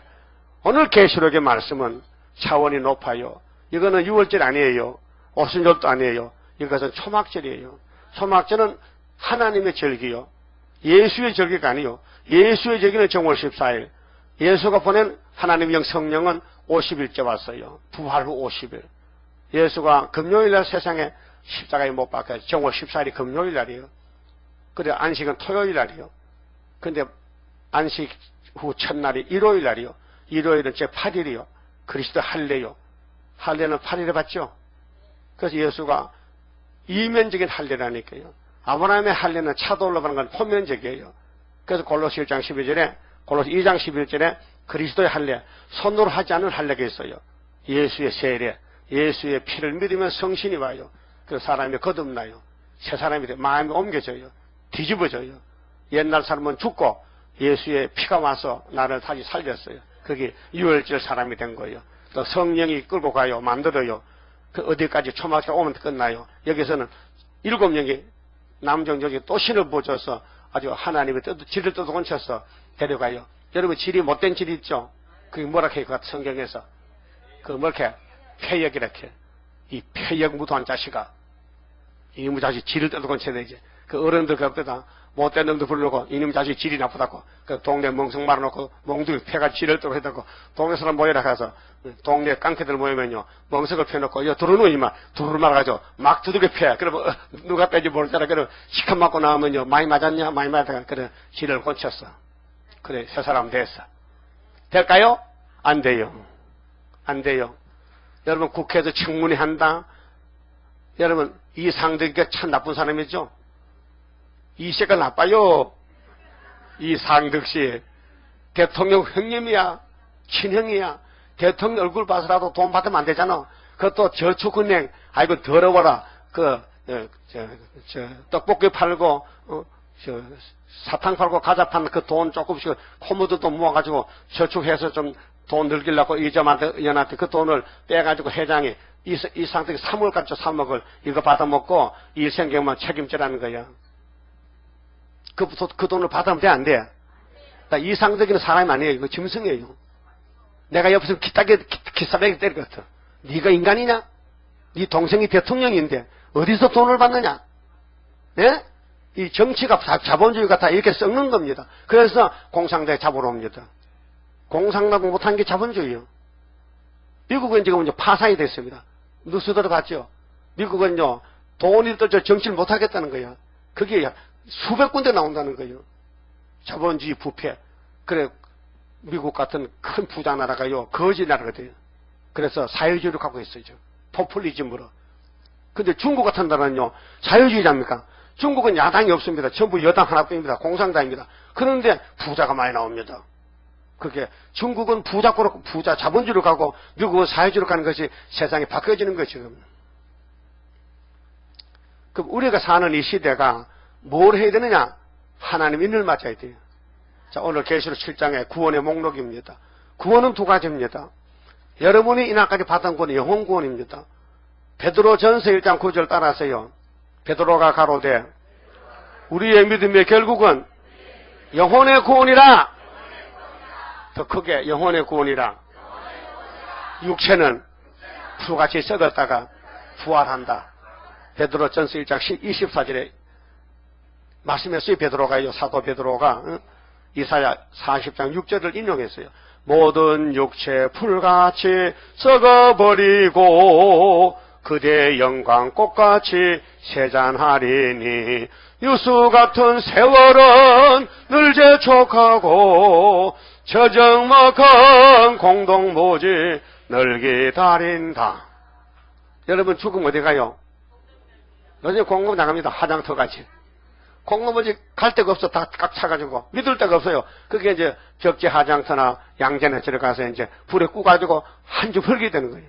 오늘 계시록의 말씀은 차원이 높아요. 이거는 6월절 아니에요. 오순절도 아니에요. 이것은 초막절이에요. 초막절은 하나님의 절기요. 예수의 절기가 아니요. 예수의 절기는 정월 14일. 예수가 보낸 하나님의 영 성령은 50일째 왔어요. 부활 후 50일. 예수가 금요일날 세상에 십자가에 못 박혀 정월 14일이 금요일날이에요. 그래 안식은 토요일날이요. 근데 안식 후 첫날이 일요일날이요. 일요일은 제 8일이요. 그리스도 할례요. 할례는 8일에 받죠. 그래서 예수가 이면적인 할례라니까요. 아브라함의 할례는 차도 올라가는 건 포면적이에요. 그래서 골로새 1장 12절에 골로새 2장 11절에 그리스도의 할례, 손으로 하지 않은 할례가 있어요. 예수의 세례, 예수의 피를 믿으면 성신이 와요. 그래서 사람이 거듭나요. 새 사람이 돼 마음이 옮겨져요. 뒤집어져요. 옛날 사람은 죽고 예수의 피가 와서 나를 다시 살렸어요. 그게 유월절 사람이 된 거예요. 또 성령이 끌고 가요. 만들어요. 그 어디까지 초막에 오면 끝나요. 여기서는 7명이 남정족이 또 신을 보셔서 아주 하나님의 질을 뜯어건쳐서 데려가요. 여러분 질이 못된 질이 있죠? 그게 뭐라 해요? 그 성경에서 그 뭐렇게 폐역이렇게 이 폐역 무도한 자식아 이놈의 자식 질을 뜯어건쳐야 되지. 그 어른들 그때다 못된 놈도 부르고 이놈의 자식 질이 나쁘다고 그 동네 멍석 말아놓고 멍둥이 폐가 질을 뜯고 했다고 동네 사람 모여라 가서 동네 깡패들 모이면요 멍석을 펴놓고 야 두루누 이마 두루 말아가지고 막 두들겨 패. 그러면 누가 빼지 모르잖아. 그럼 시컷 맞고 나오면요 많이 맞았냐 많이 맞았다. 그래 질을 꽂혔어. 그래 새 사람 됐어. 될까요? 안 돼요. 안 돼요. 여러분 국회에서 청문회 한다. 여러분 이상덕이가 참 나쁜 사람이죠. 이씨가 나빠요. 이상덕씨 대통령 형님이야. 친형이야. 대통령 얼굴 봐서라도 돈 받으면 안 되잖아. 그것도 저축은행 아이고 더러워라. 떡볶이 팔고 사탕 팔고 과자 파는 그 돈 조금씩 코모드도 모아가지고 저축해서 좀 돈 늘기려고 이점한테 그 돈을 빼가지고 회장이 이 상태에 3월 갔죠. 3억을 이거 받아먹고 일 생기면 책임지라는 거야. 그 돈을 받으면 돼 안 돼? 이상적인 사람이 아니에요. 이거 짐승이에요. 내가 옆에서 기싸대기 때릴 것 같아. 네가 인간이냐? 네 동생이 대통령인데 어디서 돈을 받느냐? 예? 이 정치가 자본주의가 다 이렇게 썩는 겁니다. 그래서 공산당에 잡으러 옵니다. 공산당 못한 게 자본주의요. 미국은 지금 이제 파산이 됐습니다. 뉴스 들어갔죠? 미국은요, 돈이 떨쳐 정치를 못하겠다는 거야. 그게 수백 군데 나온다는 거예요. 자본주의 부패. 그래, 미국 같은 큰 부자 나라가요, 거지 나라가 돼요. 그래서 사회주의를 갖고 있어요. 포퓰리즘으로. 근데 중국 같은 나라는요, 자유주의자입니까? 중국은 야당이 없습니다. 전부 여당 하나뿐입니다. 공산당입니다. 그런데 부자가 많이 나옵니다. 그게 중국은 부자 자본주의로 가고 미국은 사회주의로 가는 것이 세상이 바뀌어지는 거죠. 지금. 그럼 우리가 사는 이 시대가 뭘 해야 되느냐? 하나님 인을 맞아야 돼요. 자, 오늘 계시록 7장의 구원의 목록입니다. 구원은 두 가지입니다. 여러분이 이날까지 받은 구원은 영혼 구원입니다. 베드로 전서 1장 9절 따라서요. 베드로가 가로되 우리의 믿음의 결국은 영혼의 구원이라. 더 크게 영혼의 구원이라. 육체는 풀같이 썩었다가 부활한다. 베드로 전서 1장 24절에 말씀했어요. 베드로가요. 사도 베드로가 이사야 40장 6절을 인용했어요. 모든 육체 풀같이 썩어버리고 그대의 영광 꽃같이 세잔하리니 유수 같은 세월은 늘 재촉하고 저정먹은 공동모지 늘 기다린다. 여러분 죽으면 어디 가요? 요즘 공급 나갑니다. 화장터같이. 공급모지 갈 데가 없어. 다 꽉 차가지고 믿을 데가 없어요. 그게 이제 벽지 화장터나 양재나 들어가서 이제 불에 구가지고 한 줌 흙이 되는 거예요.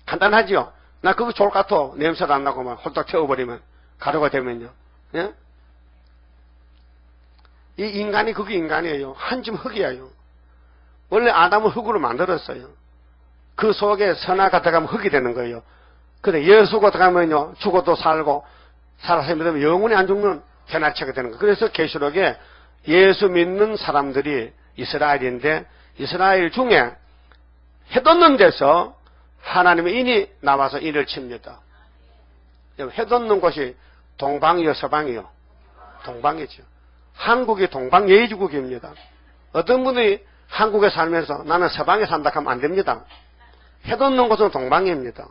간단하지요? 나 그거 좋을 것 같아. 냄새도 안 나고 막 홀딱 태워버리면 가루가 되면요. 예? 이 인간이 그게 인간이에요. 한 줌 흙이에요. 원래 아담은 흙으로 만들었어요. 그 속에 선화가 들어가면 흙이 되는 거예요. 근데 예수가 들어가면요 죽어도 살고 살아서 믿으면 영원히 안 죽는 변화체가 되는 거예요. 그래서 계시록에 예수 믿는 사람들이 이스라엘인데 이스라엘 중에 해돋는 데서 하나님의 인이 나와서 인을 칩니다. 해돋는 곳이 동방이요 서방이요? 동방이죠. 한국이 동방예의주국입니다. 어떤 분이 한국에 살면서 나는 서방에 산다 하면 안 됩니다. 해돋는 곳은 동방입니다.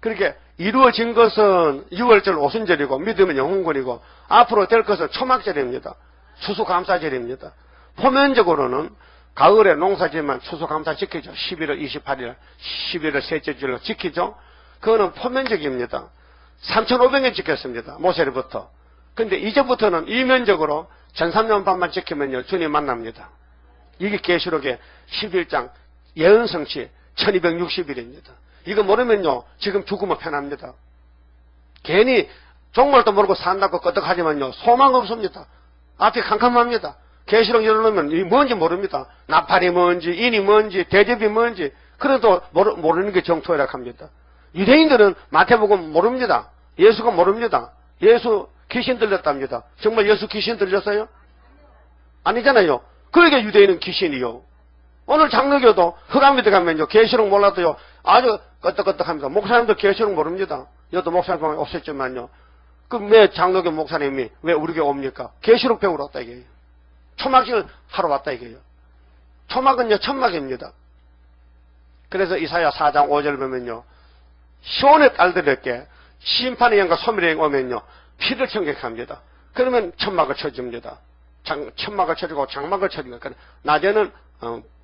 그렇게 이루어진 것은 6월절 오순절이고 믿으면 영혼권이고 앞으로 될 것은 초막절입니다. 추수감사절입니다. 표면적으로는 가을에 농사지만 추수감사 지키죠. 11월 28일 11월 셋째 주일로 지키죠. 그거는 표면적입니다. 3,500년 지켰습니다. 모세로부터. 근데 이제부터는 이면적으로 전삼년반만 지키면요 주님 만납니다. 이게 계시록의 11장 예언성취 1260일입니다. 이거 모르면요 지금 죽으면 편합니다. 괜히 종말도 모르고 산다고 끄떡하지만요, 소망 없습니다. 앞이 캄캄합니다. 계시록 열어놓으면 이 뭔지 모릅니다. 나팔이 뭔지, 인이 뭔지, 대접이 뭔지, 그래도 모르는 게 정토이라고 합니다. 유대인들은 마태복음 모릅니다. 예수가 모릅니다. 예수 귀신 들렸답니다. 정말 예수 귀신 들렸어요? 아니잖아요. 그러니까 유대인은 귀신이요. 오늘 장로교도 흑암미대 가면요, 계시록 몰라도요, 아주 끄떡끄떡합니다. 목사님도 계시록 모릅니다. 여도 목사님 없었지만요. 그럼 왜 장로교 목사님이 왜 우리 교회 옵니까? 계시록 배우러 왔다 이게요. 초막을 하러 왔다 이게요. 초막은요, 천막입니다. 그래서 이사야 4장 5절 보면요, 시온의 딸들에게 심판의 영과 소멸의 영 오면요, 피를 청객합니다. 그러면 천막을 쳐줍니다. 천막을 쳐주고 장막을 쳐줍니다. 낮에는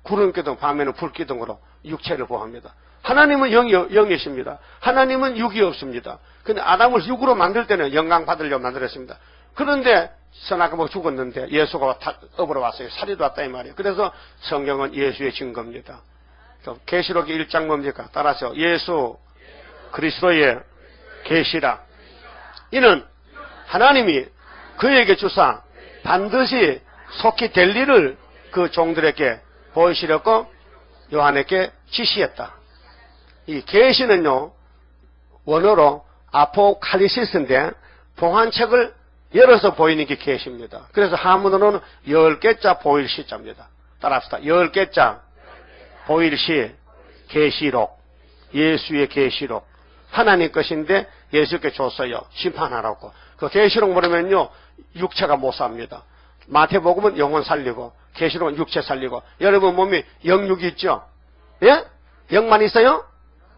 구름기둥, 밤에는 불기둥으로 육체를 보호합니다. 하나님은 영이십니다. 하나님은 육이 없습니다. 근데 아담을 육으로 만들 때는 영광 받으려고 만들었습니다. 그런데 선악과가 죽었는데 예수가 업으로 왔어요. 살이 왔다 이 말이에요. 그래서 성경은 예수의 증거입니다. 계시록 1장 뭡니까? 따라서 예수 그리스도의 계시라. 이는 하나님이 그에게 주사 반드시 속히 될 일을 그 종들에게 보이시려고 요한에게 지시했다. 이 계시는요, 원어로 아포칼리시스인데 봉한책을 열어서 보이는 게 계시입니다. 그래서 한문으로는 10개자 보일 시자입니다. 따라합시다. 10개자 보일 시 계시록, 예수의 계시록. 하나님 것인데 예수께 줬어요. 심판하라고. 그 계시록 모르면요, 육체가 못 삽니다. 마태복음은 영혼 살리고 계시록은 육체 살리고. 여러분 몸이 영육이 있죠? 예? 영만 있어요?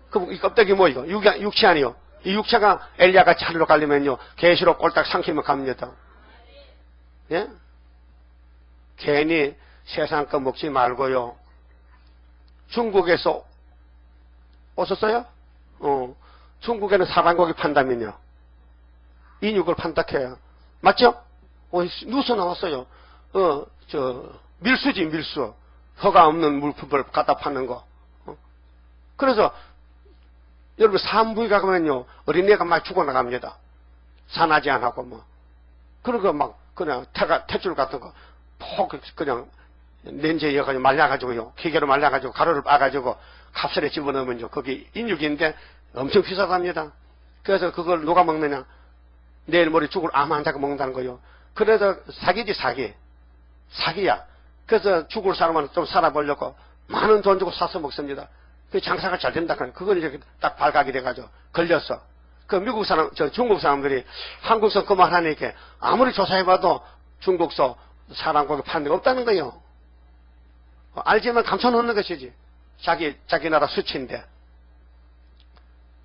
그럼 이 껍데기 뭐 이거? 육체 아니요? 이 육체가 엘리야가 자리로 가려면요, 계시록 꼴딱 삼키면 갑니다. 예? 괜히 세상 거 먹지 말고요. 중국에서 오셨어요? 중국에는 사단고기 판다면요, 인육을 판다해요. 맞죠? 뉴스 나왔어요. 밀수지, 밀수. 허가 없는 물품을 갖다 파는 거. 그래서 여러분 산부에 가면요, 어린애가 막 죽어나갑니다. 산하지 안 하고 뭐. 그러고 막 그냥 탯줄 같은 거 폭 그냥 렌즈에 이어가지고 말려가지고요, 기계로 말려가지고 가루를 빠가지고 capsul에 집어넣으면요, 거기 인육인데 엄청 비싸답니다. 그래서 그걸 누가 먹느냐? 내일 모레 죽을 암 환자가 먹는다는 거요. 그래서 사기지, 사기야. 그래서 죽을 사람은 좀 살아보려고 많은 돈 주고 사서 먹습니다. 그 장사가 잘 된다. 그걸 이제 딱 발각이 돼가지고 걸렸어. 그 미국 사람, 중국 사람들이 한국서 그만하니까 아무리 조사해봐도 중국서 사람고기 파는 데가 없다는 거예요. 알지만 감춰놓는 것이지. 자기 나라 수치인데.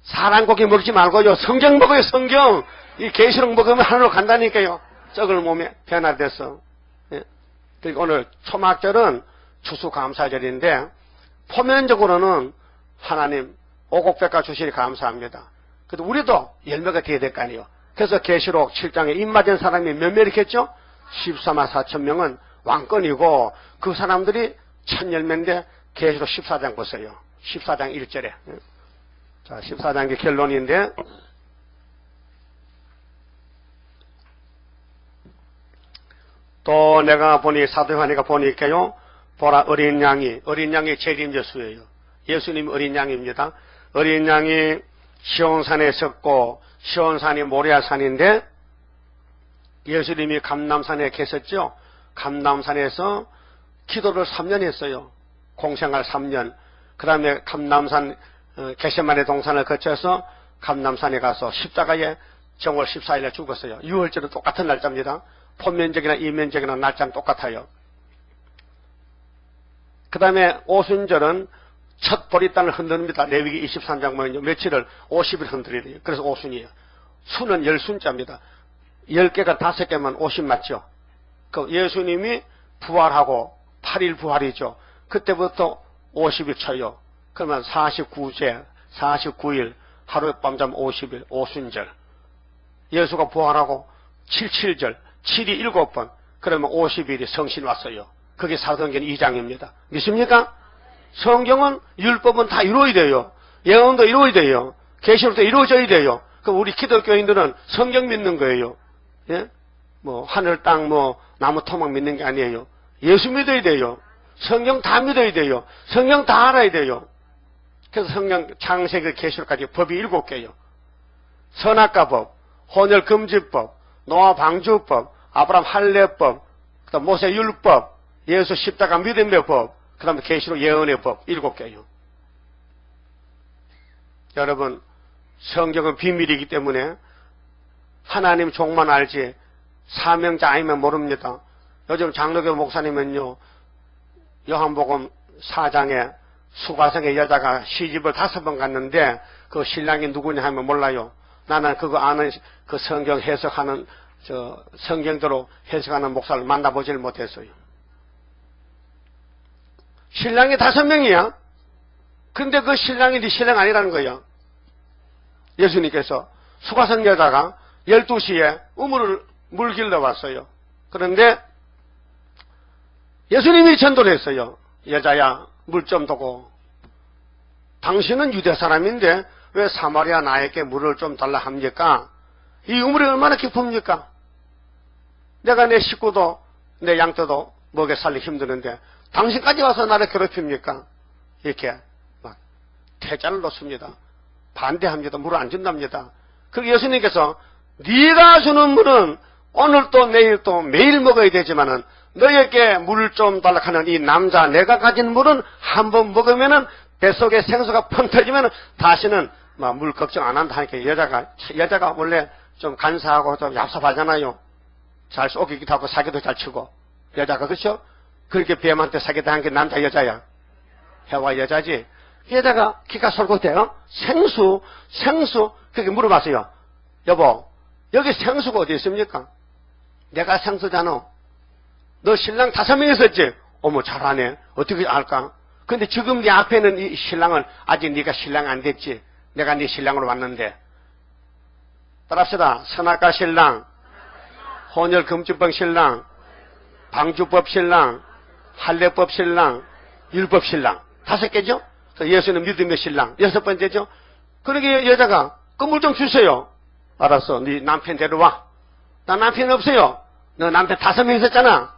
사람고기 먹지 말고요, 성경 먹어요, 성경. 이 계시록 먹으면 하늘로 간다니까요. 썩을 몸에 변화됐어. 예. 그리고 오늘 초막절은 추수감사절인데, 표면적으로는 하나님 오곡백과 주시니 감사합니다. 그래도 우리도 열매가 돼야 될 거 아니에요. 그래서 계시록 7장에 입맞은 사람이 몇 명이겠죠? 14만 4천 명은 왕권이고, 그 사람들이 첫 열매인데, 계시록 14장 보세요. 14장 1절에. 자, 14장의 결론인데, 또 내가 보니, 사도 요한이가 보니까요, 보라, 어린 양이 재림 예수예요. 예수님이 어린 양입니다. 어린 양이 시온산에 섰고, 시온산이 모리아산인데, 예수님이 감람산에 계셨죠? 감람산에서 기도를 3년 했어요. 공생활 3년. 그 다음에 감람산, 겟세마네 동산을 거쳐서 감람산에 가서 십자가에 정월 14일에 죽었어요. 6월절은 똑같은 날짜입니다. 본면적이나 이면적이나 날짜는 똑같아요. 그 다음에 오순절은 첫 보리단을 흔듭니다. 레위기 23장 보면 며칠을 50일 흔들어야 돼요. 그래서 오순이에요. 순은 10순자입니다. 10개가 5개면 50 맞죠? 그 예수님이 부활하고 8일 부활이죠. 그때부터 50일 쳐요. 그러면 49제, 49일, 하룻밤 잠 50일, 오순절. 예수가 부활하고 77절, 7이 7번, 그러면 50일이 성신 왔어요. 그게 사도행전 2장입니다. 믿습니까? 성경은 율법은 다 이루어야 돼요. 예언도 이루어야 돼요. 계시록도 이루어져야 돼요. 그 우리 기독교인들은 성경 믿는 거예요. 예? 뭐 하늘 땅 뭐 나무 토막 믿는 게 아니에요. 예수 믿어야 돼요. 성경 다 믿어야 돼요. 성경 다 알아야 돼요. 그래서 성경 창세기 계시록까지 법이 7개요. 선악과법, 혼혈금지법, 노아 방주법, 아브라함 할례법, 그다음 모세 율법, 예수 십자가 믿음의 법, 그다음에 계시록 예언의 법 7개요. 여러분, 성경은 비밀이기 때문에 하나님 종만 알지 사명자 아니면 모릅니다. 요즘 장로교 목사님은요, 요한복음 4장에 수가성의 여자가 시집을 5번 갔는데 그 신랑이 누구냐 하면 몰라요. 나는 그거 아는 그 성경 해석하는 성경대로 해석하는 목사를 만나보질 못했어요. 신랑이 5명이야. 근데 그 신랑이 네 신랑 아니라는 거야. 예수님께서 수가성 여자가 12시에 우물을 물 길러 왔어요. 그런데 예수님이 전도를 했어요. 여자야, 물 좀 두고. 당신은 유대 사람인데 왜 사마리아 나에게 물을 좀 달라 합니까? 이 우물이 얼마나 깊습니까? 내가 내 식구도 내 양떼도 먹여 살기 힘드는데 당신까지 와서 나를 괴롭힙니까? 이렇게 막 태자를 놓습니다. 반대합니다. 물을 안 준답니다. 그리고 예수님께서 네가 주는 물은 오늘도 내일도 매일 먹어야 되지만은 너에게 물을 좀 달라 하는 이 남자 내가 가진 물은 한 번 먹으면은 뱃속에 생수가 펑 터지면은 다시는 막 물 걱정 안 한다 하니까 여자가 원래 좀 간사하고 좀 얍삽하잖아요. 잘 쏘기기도 하고 사기도 잘 치고 여자가 그렇죠? 그렇게 뱀한테 사기당한 게 남자 여자야. 해와 여자지. 여자가 기가 솔깃해요. 생수 그렇게 물어봤어요. 여보, 여기 생수가 어디 있습니까? 내가 생수잖아. 너 신랑 5명 있었지? 어머, 잘하네. 어떻게 알까? 근데 지금 네 앞에는 이 신랑은 아직 네가 신랑 안 됐지. 내가 네 신랑으로 왔는데. 따라합시다. 선악과 신랑, 혼혈금지법 신랑, 방주법 신랑, 할례법 신랑, 율법 신랑. 5개죠? 예수는 믿음의 신랑. 6번째죠? 그러게 여자가 그 물 좀 주세요. 알았어. 네 남편 데려와. 나 남편 없어요. 너 남편 5명 있었잖아.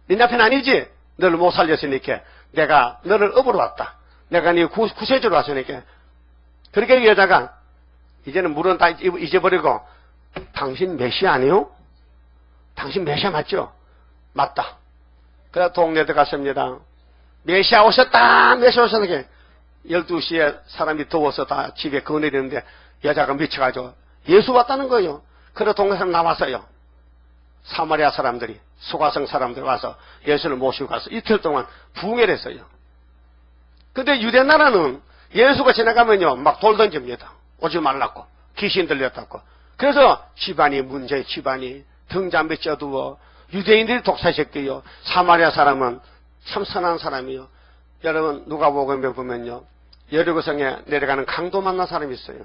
네 남편 아니지? 너를 못 살렸으니까 내가 너를 업으러 왔다. 내가 네 구세주로 왔으니까. 그렇게 여자가 이제는 물은 다 잊어버리고 당신 메시아 아니요? 당신 메시아 맞죠? 맞다. 그래서 동네 들어갔습니다. 메시아 오셨다. 메시아 오셨다. 12시에 사람이 더워서 다 집에 거느리는데 여자가 미쳐가지고 예수 왔다는 거예요. 그래서 동네 사람 나왔어요. 사마리아 사람들이 수가성 사람들 와서 예수를 모시고 가서 이틀 동안 부흥회를 했어요. 근데 유대 나라는 예수가 지나가면요 막 돌 던집니다. 오지 말라고 귀신 들렸다고. 그래서 집안이 등잔에 쪄두어 유대인들이 독사시켰고요. 사마리아 사람은 참 선한 사람이요. 여러분 누가복음에 보면요 여리고성에 내려가는 강도 만난 사람이 있어요.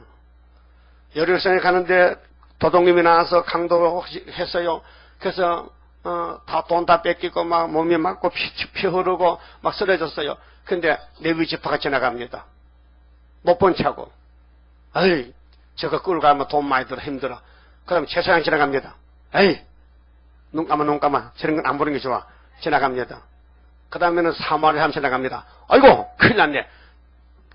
여리고성에 가는데 도둑님이 나와서 강도했어요. 그래서 다 돈 다 뺏기고 막 몸이 맞고 피 흐르고 막 쓰러졌어요. 근데 레위 지파가 지나갑니다. 못 본 차고. 에이 저거 끌고 가면 돈 많이 들어 힘들어. 그럼 최소한 지나갑니다. 에이 눈 감아 저런 건 안 보는 게 좋아. 지나갑니다. 그 다음에는 사마리아 사람 지나갑니다. 아이고 큰일 났네.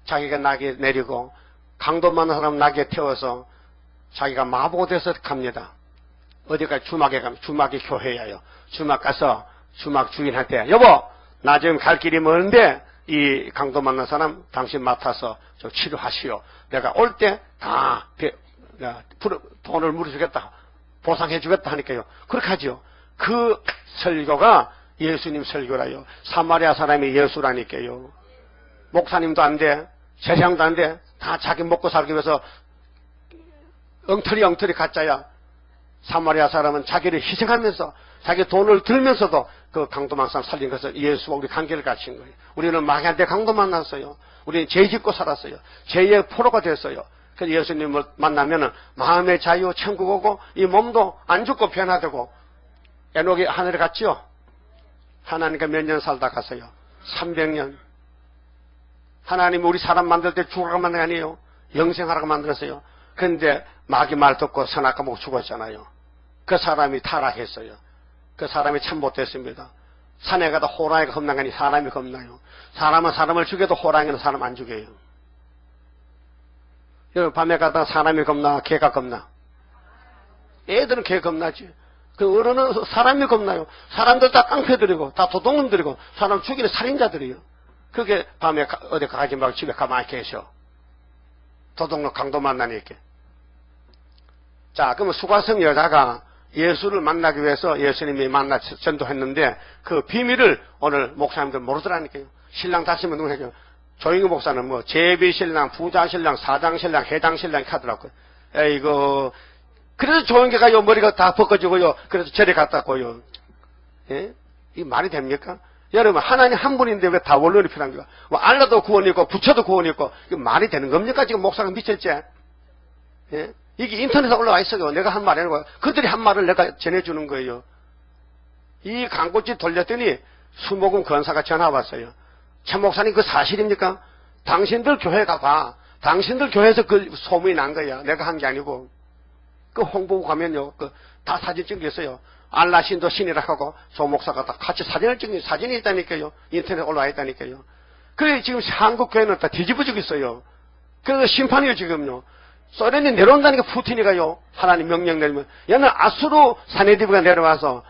자기가 낙에 내리고 강도 만난 사람 낙에 태워서 자기가 마보가 돼서 갑니다. 어디까지 주막에 가면 주막이 교회야요. 주막 가서 주막 주인한테 여보 나 지금 갈 길이 먼데 이 강도 만난 사람 당신 맡아서 좀 치료하시오. 내가 올 때 다 돈을 물어주겠다. 보상해주겠다 하니까요. 그렇게 하죠. 그 설교가 예수님 설교라요. 사마리아 사람이 예수라니까요. 목사님도 안 돼. 제사장도 안 돼. 다 자기 먹고 살기 위해서 엉터리 가짜야. 사마리아 사람은 자기를 희생하면서 자기 돈을 들면서도 그 강도만 사람 살린 것을 예수와 우리 관계를 갖춘 거예요. 우리는 마귀한테 강도 만났어요. 우리는 죄 짓고 살았어요. 죄의 포로가 됐어요. 그래서 예수님을 만나면은 마음의 자유, 천국 오고 이 몸도 안 죽고 변화되고 에녹이 하늘에 갔지요. 하나님과 몇 년 살다 갔어요. 300년. 하나님이 우리 사람 만들 때 죽으라고 만든 게 아니에요. 영생하라고 만들었어요. 근데 마귀 말 듣고 선악과 목 죽었잖아요. 그 사람이 타락했어요. 그 사람이 참 못됐습니다. 산에 가다 호랑이가 겁나가니 사람이 겁나요. 사람은 사람을 죽여도 호랑이는 사람 안 죽여요. 여러분 밤에 가다 사람이 겁나 개가 겁나? 애들은 개 겁나지. 그 어른은 사람이 겁나요. 사람들 다 깡패들이고 다 도둑놈들이고 사람 죽이는 살인자들이요. 그게 밤에 어디 가지 말고 집에 가만히 계셔. 도둑놈 강도 만나니까. 자, 그러면 수가성 여자가 예수를 만나기 위해서 예수님이 만나 전도했는데 그 비밀을 오늘 목사님들 모르더라니까요. 신랑 다시면 누구냐고요. 조영희 목사는 뭐 제비신랑, 부자신랑, 사장신랑, 회장신랑 하더라고요. 에이고 그래서 조영기가 요 머리가 다 벗겨지고요. 그래서 절에 갔다고요. 예? 이 말이 됩니까? 여러분 하나님 한 분인데 왜 다 원론이 필요합니까? 뭐 알라도 구원이 있고 부처도 구원이 있고 이게 말이 되는 겁니까? 지금 목사가 미쳤지? 예? 이게 인터넷에 올라와 있어요. 내가 한 말이 아니고 그들이 한 말을 내가 전해주는 거예요. 이 광고집 돌렸더니 수목원 권사가 전화 왔어요. 참 목사님 그 사실입니까? 당신들 교회 가봐. 당신들 교회에서 그 소문이 난 거야. 내가 한 게 아니고. 그 홍보부 가면요. 그 다 사진 찍혔어요. 알라신도 신이라 하고 조 목사가 다 같이 사진을 찍는 사진이 있다니까요. 인터넷에 올라와 있다니까요. 그래 지금 한국 교회는 다 뒤집어지고 있어요. 그 심판이요 지금요. 소련이 내려온다니까 푸틴이가요. 하나님 명령 내리면 얘는 아수르 사네디브가 내려와서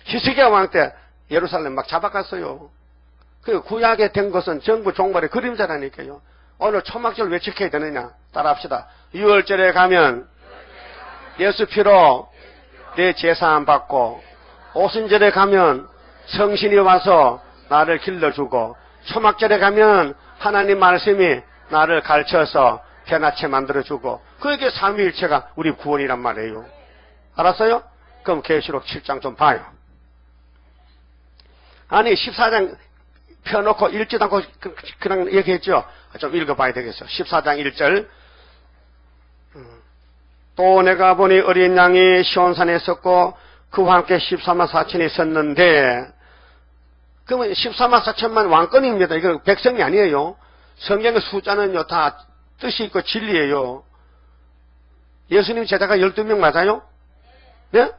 히스기야 왕 때 예루살렘 막 잡아갔어요. 그 구약에 된 것은 전부 종말의 그림자라니까요. 오늘 초막절 왜 지켜야 되느냐 따라합시다. 6월절에 가면 예수 피로 내 제사함 받고 오순절에 가면 성신이 와서 나를 길러주고 초막절에 가면 하나님 말씀이 나를 가르쳐서 변화체 만들어주고 그게 삼위일체가 우리 구원이란 말이에요. 알았어요? 그럼 계시록 7장 좀 봐요. 아니 14장 펴놓고 읽지도 않고 그냥 얘기했죠. 좀 읽어봐야 되겠어. 14장 1절 또 내가 보니 어린 양이 시온산에 섰고 그와 함께 14만 4천이 섰는데 그러면 14만 4천만 왕권입니다. 이거 백성이 아니에요. 성경의 숫자는요 다 뜻이 있고 진리예요. 예수님 제자가 12명 맞아요? 네?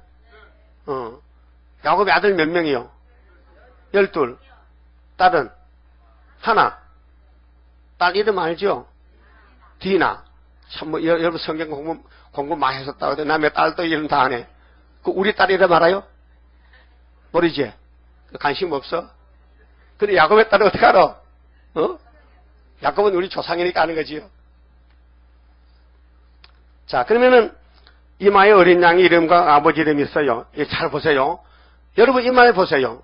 야곱의 아들 몇 명이요? 12. 딸은? 하나. 딸 이름 알죠? 디나. 참, 뭐, 여러분 성경 공부 많이 했었다고. 남의 딸도 이름 다 안 해. 그 우리 딸 이름 알아요? 모르지? 관심 없어? 근데 야곱의 딸은 어떻게 알아? 야곱은 우리 조상이니까 아는 거지요. 자, 그러면은 이마에 어린 양의 이름과 아버지 이름이 있어요. 잘 보세요. 여러분 이마에 보세요.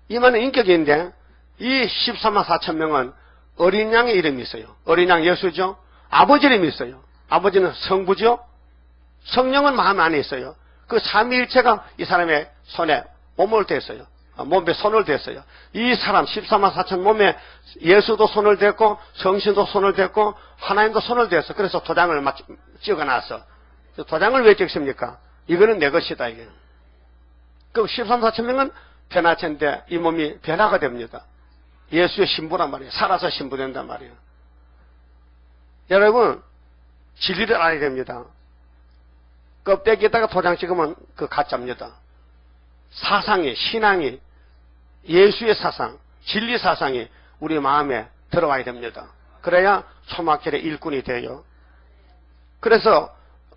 이마는 인격인데 이 14만 4천 명은 어린 양의 이름이 있어요. 어린 양 예수죠. 아버지 이름이 있어요. 아버지는 성부죠. 성령은 마음 안에 있어요. 그 삼위일체가 이 사람의 손에 몸을 댔어요. 몸에 손을 댔어요. 이 사람 14만 4천 몸에 예수도 손을 댔고 성신도 손을 댔고 하나님도 손을 댔어. 그래서 도장을 찍어놨어. 도장을 왜 찍습니까? 이거는 내 것이다 이게. 그럼 14만 4천 명은 변화체인데 이 몸이 변화가 됩니다. 예수의 신부란 말이에요. 살아서 신부된단 말이에요. 여러분 진리를 알아야 됩니다. 껍데기에다가 도장 찍으면 그 가짜입니다. 사상이, 신앙이, 예수의 사상, 진리 사상이 우리 마음에 들어와야 됩니다. 그래야 초막절의 일꾼이 돼요. 그래서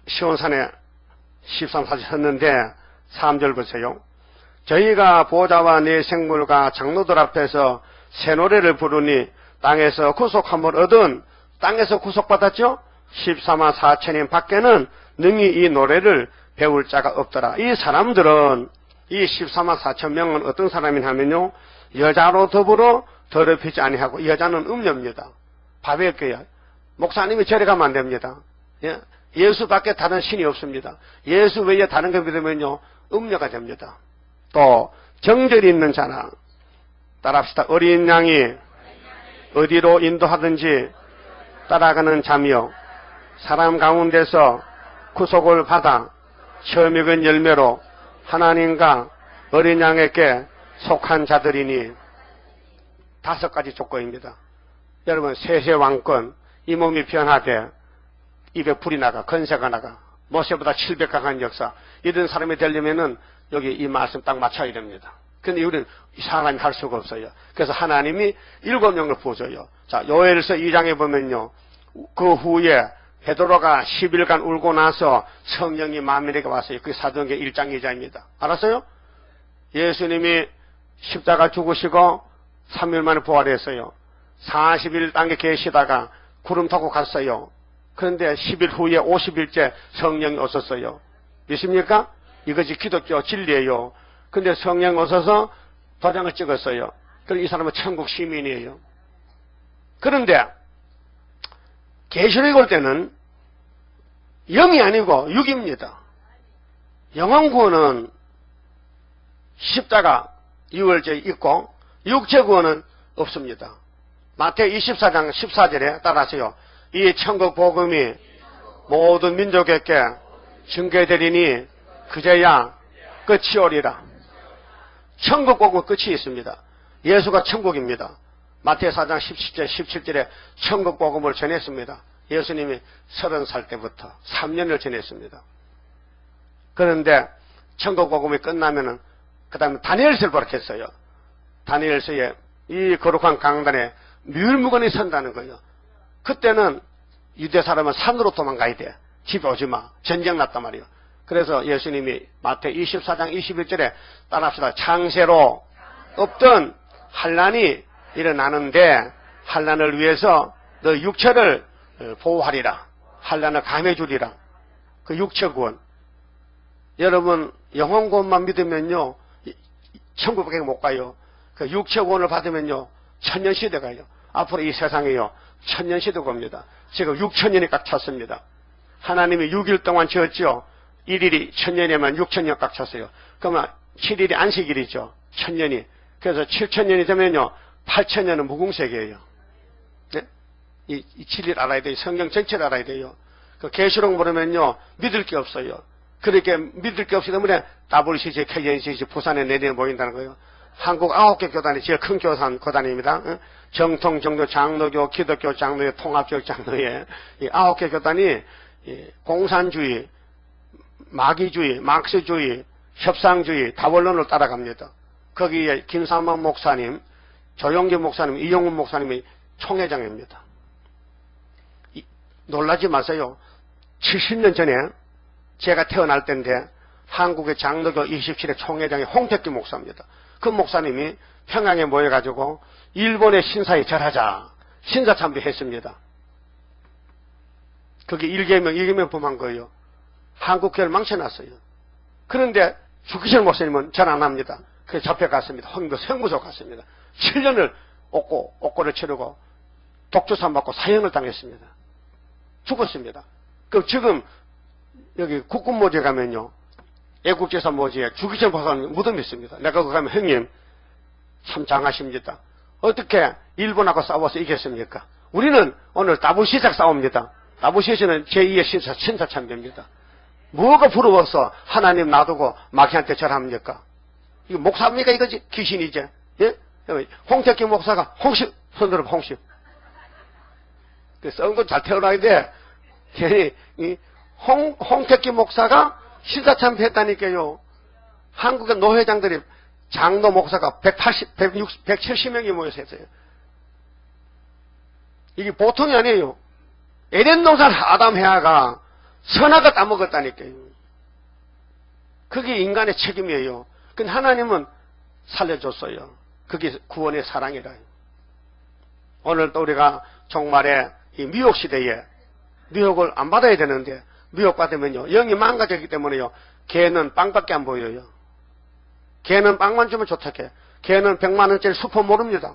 시온산에 13사지 섰는데 3절 보세요. 저희가 보좌와 네 생물과 장로들 앞에서 새 노래를 부르니 땅에서 구속함을 얻은 땅에서 구속받았죠? 14만 4천인 밖에는 능히 이 노래를 배울 자가 없더라. 이 사람들은 이 14만 4천 명은 어떤 사람이냐 하면요. 여자로 더불어 더럽히지 아니하고 여자는 음녀입니다. 바벨교야. 목사님이 절에 가면 안 됩니다. 예? 예수밖에 다른 신이 없습니다. 예수 외에 다른 거 믿으면요. 음녀가 됩니다. 또 정절이 있는 자나 따라합시다. 어린 양이 어디로 인도하든지 따라가는 자며 사람 가운데서 구속을 받아 처음 익은 열매로 하나님과 어린 양에게 속한 자들이니 5가지 조건입니다. 여러분 세세 왕권 이 몸이 변화돼 입에 불이 나가, 건세가 나가. 모세보다 700 강한 역사. 이런 사람이 되려면은 여기 이 말씀 딱 맞춰야 됩니다. 근데 우리는 이 사람이 할 수가 없어요. 그래서 하나님이 7명을 부어줘요. 자, 요엘서 2장에 보면요. 그 후에 베드로가 10일간 울고 나서 성령이 만민에게 왔어요. 그게 사도행전 1장 2장입니다. 알았어요? 예수님이 십자가 죽으시고 3일 만에 부활했어요. 40일 땅에 계시다가 구름 타고 갔어요. 그런데 10일 후에 50일째 성령이 오셨어요. 믿습니까? 이것이 기독교 진리예요. 근데 성령 오셔서 도장을 찍었어요. 그럼 이 사람은 천국 시민이에요. 그런데 계시록에 올 때는 영이 아니고 육입니다. 영혼구원은 십자가 유월절이 있고 육체 구원은 없습니다. 마태복음 24장 14절에 따라서요. 이 천국 복음이 모든 민족에게 증거되리니 그제야 끝이 오리라. 천국 복음은 끝이 있습니다. 예수가 천국입니다. 마태복음 4장 17절에 천국 복음을 전했습니다. 예수님이 30살 때부터 3년을 전했습니다. 그런데 천국 복음이 끝나면은 그 다음에 다니엘서를 보락했어요. 다니엘서에 이 거룩한 강단에 뮬무건이 선다는 거예요. 그때는 유대 사람은 산으로 도망가야 돼. 집에 오지 마. 전쟁 났단 말이에요. 그래서 예수님이 마태복음 24장 21절에 따라합시다. 창세로 없던 환난이 일어나는데 환난을 위해서 너 육체를 보호하리라. 환난을 감해주리라. 그 육체 구원. 여러분 영혼 구원만 믿으면요 천국밖에 못 가요. 그 육체 구원을 받으면요 천년시대 가요. 앞으로 이 세상에요 천년시대가 옵니다. 지금 6천년이 꽉 찼습니다. 하나님이 6일 동안 지었죠. 1일이 천년이면 6천년 꽉 찼어요. 그러면 7일이 안식일이죠. 천년이. 그래서 7천년이 되면요 8천년은 무궁세계예요. 네? 이 7일 알아야 돼요. 성경 전체를 알아야 돼요. 그 계시록 보면요 믿을 게 없어요. 그렇게 믿을 게 없기 때문에 WCC, KNCC 부산에 내내 모인다는 거예요. 한국 9개 교단이 제일 큰 교단입니다. 정통, 정도, 장로교, 기독교 장로회, 통합적 장로회 이 9개 교단이 공산주의, 마귀주의, 막스주의, 협상주의, 다원론을 따라갑니다. 거기에 김삼만 목사님, 조용기 목사님, 이용훈 목사님이 총회장입니다. 놀라지 마세요. 70년 전에 제가 태어날 때인데 한국의 장로교 27회 총회장이 홍택기 목사입니다. 그 목사님이 평양에 모여가지고 일본의 신사에 절하자 신사참배했습니다. 그게 1계명 범한 거예요. 한국교회를 망쳐놨어요. 그런데 주기철 목사님은 절 안 합니다. 그래서 잡혀갔습니다. 형무소 갔습니다. 7년을 옥고를 치르고 독조사 맞고 사형을 당했습니다. 죽었습니다. 그럼 지금 여기 국군모지에 가면요 애국제사 모지에 주기철 목사님 무덤이 있습니다. 내가 거기 가면 형님 참 장하십니다. 어떻게 일본하고 싸워서 이겼습니까? 우리는 오늘 다부시작 싸웁니다. 다부시에서는 제2의 신사참배입니다. 뭐가 부러워서 하나님 놔두고 마귀한테 절합니까? 이거 목사입니까? 이거지? 귀신이지? 예? 홍택기 목사가 홍식 손들어 홍식. 썩은 건 잘 태어나야 돼. 괜히 홍택기 목사가 신사참배했다니까요. 한국의 노회장들이 장로 목사가 170명이 모여서 했어요. 이게 보통이 아니에요. 에덴 동산 아담 해아가 선악을 따먹었다니까요. 그게 인간의 책임이에요. 근데 하나님은 살려줬어요. 그게 구원의 사랑이라요. 오늘도 우리가 종말에 이 미혹 시대에 미혹을 안 받아야 되는데 미혹 받으면요 영이 망가졌기 때문에요 개는 빵밖에 안 보여요. 개는 빵만 주면 좋다 해. 개는 100만 원짜리 수퍼 모릅니다.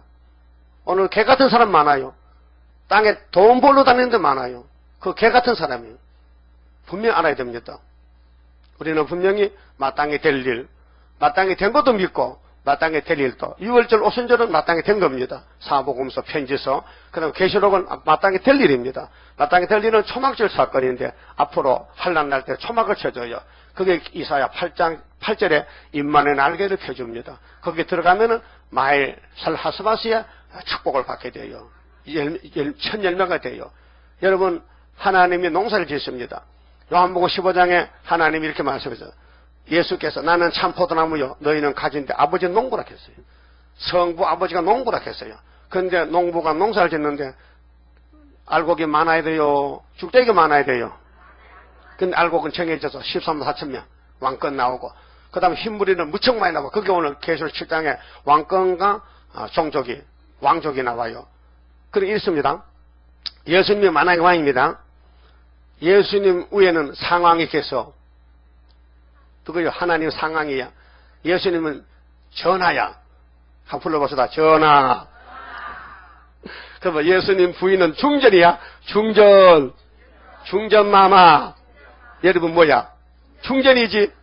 오늘 개 같은 사람 많아요. 땅에 돈 벌러 다니는 데 많아요. 그 개 같은 사람이에요. 분명히 알아야 됩니다. 우리는 분명히 마땅히 될 일, 마땅히 된 것도 믿고 마땅히 될 일도 6월절 오순절은 마땅히 된 겁니다. 사복음서, 편지서, 그 다음에 계시록은 마땅히 될 일입니다. 마땅히 될 일은 초막절 사건인데 앞으로 환난 날 때 초막을 쳐줘요. 그게 이사야 8장 8절에 인만의 날개를 펴줍니다. 거기에 들어가면은 마일 살하스바스의 축복을 받게 돼요. 천 열매가 돼요. 여러분 하나님이 농사를 짓습니다. 요한복음 15장에 하나님이 이렇게 말씀하셨어요. 예수께서 나는 참 포도나무요 너희는 가지인데 아버지는 농부라 했어요. 성부 아버지가 농부라 했어요. 그런데 농부가 농사를 짓는데 알곡이 많아야 돼요? 죽대기가 많아야 돼요? 근데 알곡은 정해져서 13만 4천 명 왕권 나오고 그 다음에 흰무리는 무척 많이 나와. 그게 오늘 계시록 7장에 왕권과 종족이 왕족이 나와요. 그렇게 있습니다. 예수님이 만왕의 왕입니다. 예수님 위에는 상왕이 계셔. 그거요 하나님 상왕이야. 예수님은 전하야. 한번 불러봅시다. 전하. 그럼 예수님 부인은 중전이야. 중전. 중전마마. 여러분 뭐야? 중전이지.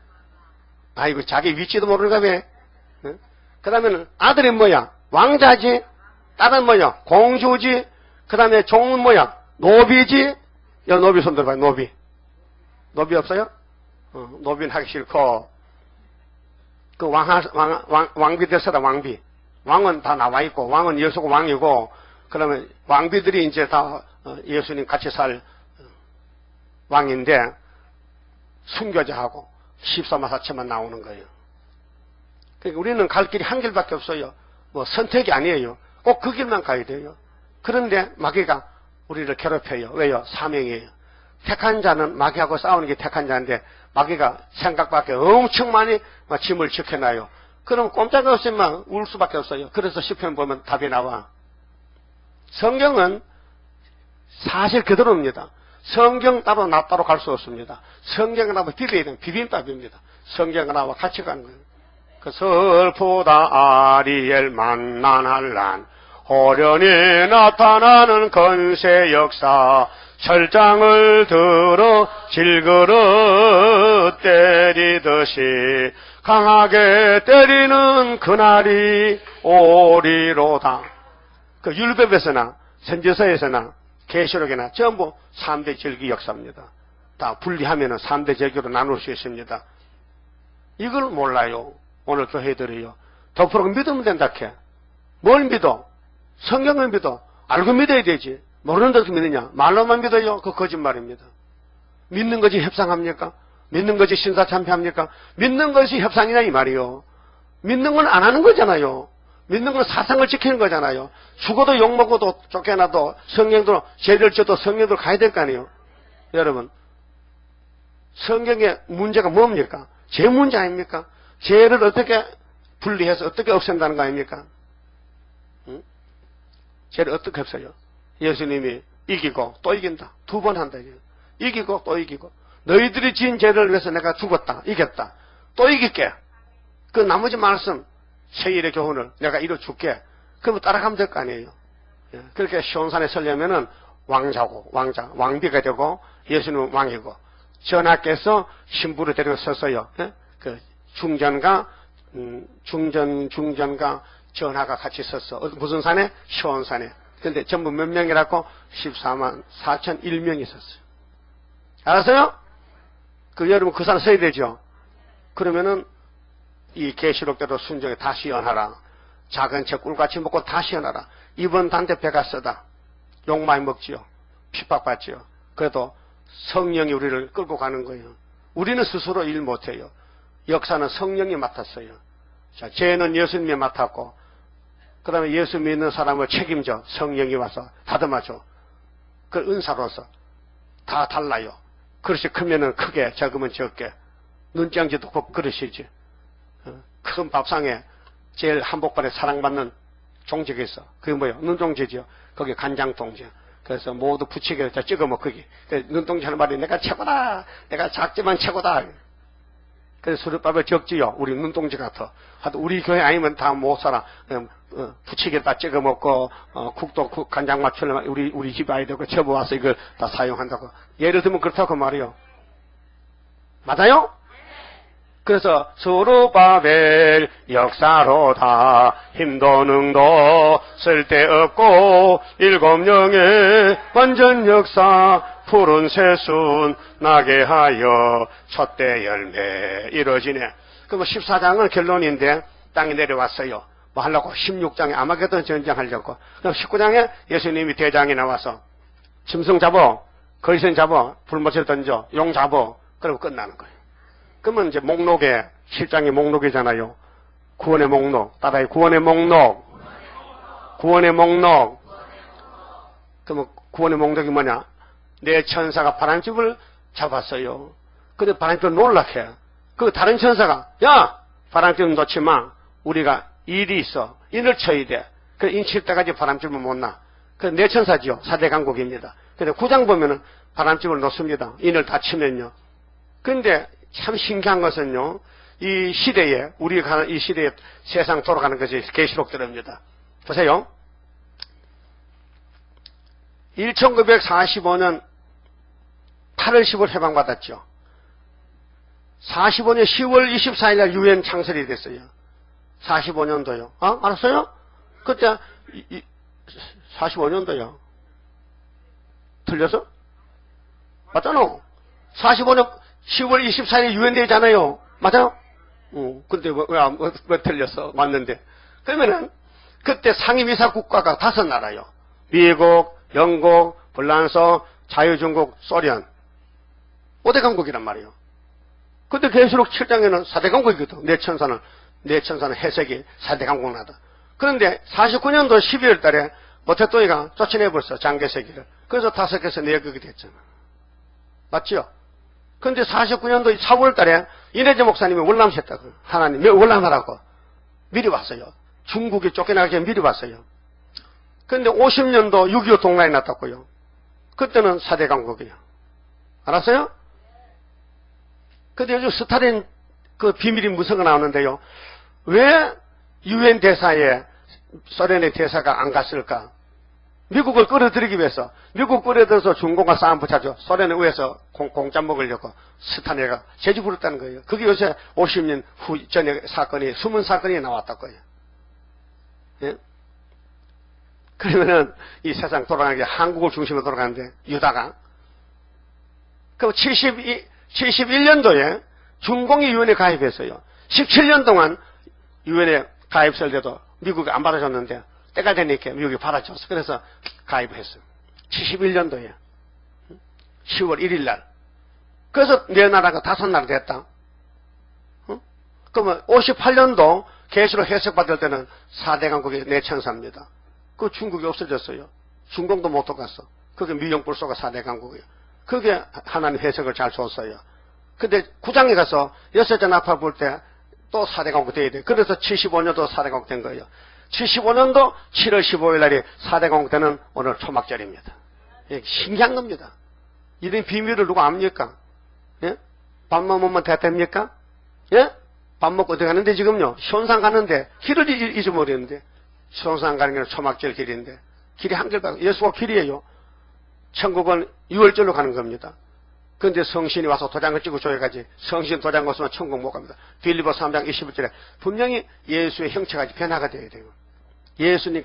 아이고 자기 위치도 모르는가 왜? 응? 그 다음에는 아들이 뭐야? 왕자지. 딸은 뭐야? 공주지. 그 다음에 종은 뭐야? 노비지. 야 노비 손 들어봐요. 노비. 노비 없어요? 노비는 하기 싫고 그 왕비 됐어라. 왕비. 왕은 다 나와 있고 왕은 예수가 왕이고 그러면 왕비들이 이제 다 예수님 같이 살 왕인데 순교자하고 14만 4천만 나오는 거예요. 그러니까 우리는 갈 길이 한 길밖에 없어요. 뭐 선택이 아니에요. 꼭 그 길만 가야 돼요. 그런데 마귀가 우리를 괴롭혀요. 왜요? 사명이에요. 택한 자는 마귀하고 싸우는 게 택한 자인데 마귀가 생각밖에 엄청 많이 짐을 지켜놔요. 그럼 꼼짝없이 막 울 수밖에 없어요. 그래서 시편 보면 답이 나와. 성경은 사실 그대로입니다. 성경 따로 나 따로 갈 수 없습니다. 성경을 나와 비벼야 되는 비빔밥입니다. 성경을 나와 같이 가는 거예요. 그 슬프다 아리엘 만난할란 호련히 나타나는 건세 역사 철장을 들어 질그릇 때리듯이 강하게 때리는 그날이 오리로다. 그 율법에서나 선지서에서나 계시록에나 전부 3대 절기 역사입니다. 다 분리하면 3대 절기로 나눌 수 있습니다. 이걸 몰라요. 오늘 교회들이요. 덮으라고 믿으면 된다 캐. 뭘 믿어? 성경을 믿어. 알고 믿어야 되지. 모르는 데서 믿느냐? 말로만 믿어요? 그 거짓말입니다. 믿는 것이 협상합니까? 믿는 것이 신사참패합니까? 믿는 것이 협상이냐 이 말이요. 믿는 건 안 하는 거잖아요. 믿는 건 사상을 지키는 거잖아요. 죽어도 욕먹어도 쫓겨나도 성령도 죄를 져도 성령도 가야 될 거 아니에요. 여러분 성경의 문제가 뭡니까? 죄 문제 아닙니까? 죄를 어떻게 분리해서 어떻게 없앤다는 거 아닙니까? 응? 죄를 어떻게 없어요? 예수님이 이기고 또 이긴다. 2번 한다. 이기고 또 이기고 너희들이 지은 죄를 위해서 내가 죽었다. 이겼다. 또 이길게. 그 나머지 말씀 세일의 교훈을 내가 이뤄줄게. 그러면 따라가면 될 거 아니에요. 그렇게 시온산에 서려면은 왕자고 왕비가 되고 예수님은 왕이고 전하께서 신부를 데리고 섰어요. 그 중전과 전하가 같이 섰어. 무슨 산에? 시온산에. 근데 전부 몇 명이라고? 14만 4천 1명이 섰어요. 알았어요? 그 여러분 그 산 서야 되죠. 그러면은 이 계시록대로 순종에 다 시연하라. 작은 채 꿀같이 먹고 다 시연하라. 이번 단대 배가 쓰다. 욕 많이 먹지요. 핍박받지요. 그래도 성령이 우리를 끌고 가는 거예요. 우리는 스스로 일 못해요. 역사는 성령이 맡았어요. 자, 죄는 예수님이 맡았고 그 다음에 예수 믿는 사람을 책임져 성령이 와서 다듬어줘. 그 은사로서 다 달라요. 그릇이 크면은 크게, 적으면 적게. 눈장지도 꼭 그릇이지. 큰 밥상에 제일 한복판에 사랑받는 종지가 있어. 그게 뭐예요? 눈동지죠. 거기 간장동지. 그래서 모두 부치게 찍어 먹기. 눈동지 하는 말이 내가 최고다. 내가 작지만 최고다. 그래서 수렵밥을 적지요. 우리 눈동지 같아. 하도 우리 교회 아니면 다 못 살아. 부치게다 찍어 먹고 국도 간장 맞추려면 우리 집 아이 되고 처부 와서 이걸 다 사용한다고. 예를 들면 그렇다고 말이요. 맞아요? 그래서 수르바벨 역사로다 힘도 능도 쓸데없고 7영의 완전 역사 푸른 새순 나게 하여 첫대 열매 이루어지네. 그럼 14장은 결론인데 땅에 내려왔어요. 뭐 하려고? 16장에 아마겟돈 전쟁하려고. 그럼 19장에 예수님이 대장에 나와서 짐승 잡어 거리선 잡아, 불못을 던져, 용 잡아, 그리고 끝나는 거예요. 그러면 이제 목록에, 실장이 목록이잖아요. 구원의 목록, 따라해, 구원의 목록. 구원의 목록. 그러면 구원의 목록이 뭐냐? 내 천사가 바람집을 잡았어요. 근데 바람집을 놀랍게. 그 다른 천사가, 야! 바람집 놓지 마. 우리가 일이 있어. 인을 쳐야 돼. 그 인 칠 때까지 바람집을 못 놔. 그 내 천사지요. 4대 강국입니다. 근데 9장 보면은 바람집을 놓습니다. 인을 다 치면요. 근데 참 신기한 것은요. 이 시대에, 우리가 가는 이 시대에 세상 돌아가는 것이 계시록들입니다. 보세요. 1945년 8월 10일 해방받았죠. 45년 10월 24일 날 유엔 창설이 됐어요. 45년도요. 알았어요? 그때 45년도요. 틀렸어? 맞잖아. 45년 10월 24일 유엔 되잖아요. 맞아요? 근데 왜 틀렸어? 맞는데. 그러면은 그때 상임이사 국가가 5나라요. 미국, 영국, 불란서, 자유중국, 소련. 5대 강국이란 말이에요. 근데 계시록 7장에는 4대 강국이거든. 내 천사는 해석이 4대 강국 나다. 그런데 49년도 12월 달에 모태또이가 쫓아내버렸어. 장개세기를. 그래서 5개에서 4개가 됐잖아. 맞죠? 근데 49년도 4월 달에 이내재 목사님이 월남했다고. 하나님, 월남하라고. 미리 왔어요. 중국이 쫓겨나기 전에 미리 왔어요. 근데 50년도 6.25 동란이 났다고요. 그때는 4대 강국이에요. 알았어요? 근데 요즘 스탈린 그 비밀이 문서가 나오는데요. 왜 유엔 대사에 소련의 대사가 안 갔을까? 미국을 끌어들이기 위해서, 미국 끌어들여서 중공과 싸움 붙여줘. 소련에 의해서 공짜 먹으려고 스탈린가 제지 부렸다는 거예요. 그게 요새 50년 후 전에 사건이, 숨은 사건이 나왔다고요. 예? 그러면은 이 세상 돌아가는 게 한국을 중심으로 돌아가는데, 유다가. 그럼 71년도에 중공이 유엔에 가입했어요. 17년 동안 유엔에 가입설 때도 미국이 안 받아줬는데, 때가 되니까 미국이 받아줬어. 그래서 가입했어요. 71년도에. 10월 1일 날. 그래서 내 나라가 5나라 됐다. 그러면 58년도 계시록 해석받을 때는 4대 강국이 내 천사입니다. 그 중국이 없어졌어요. 중공도 못 들어갔어. 그게 미영불소가 4대 강국이에요. 그게 하나님 해석을 잘 줬어요. 근데 9장에 가서 6째 나팔 불 때 또 4대 강국 돼야 돼. 그래서 75년도 4대 강국 된 거예요. 75년도 7월 15일 날이 4대 강국 되는 오늘 초막절입니다. 신기한 겁니다. 이런 비밀을 누가 압니까? 예? 밥만 먹으면 대답입니까? 예? 밥 먹고 어디 가는데 지금요? 시온산 가는데 길을 잊어버리는데, 시온산 가는 게 초막절 길인데 길이 한결밖에, 예수가 길이에요. 천국은 6월절로 가는 겁니다. 그런데 성신이 와서 도장을 찍고 줘야지, 성신 도장 없으면 천국 못 갑니다. 빌립보 3장 21절에 분명히 예수의 형체가 변화가 되어야 돼요. 예수님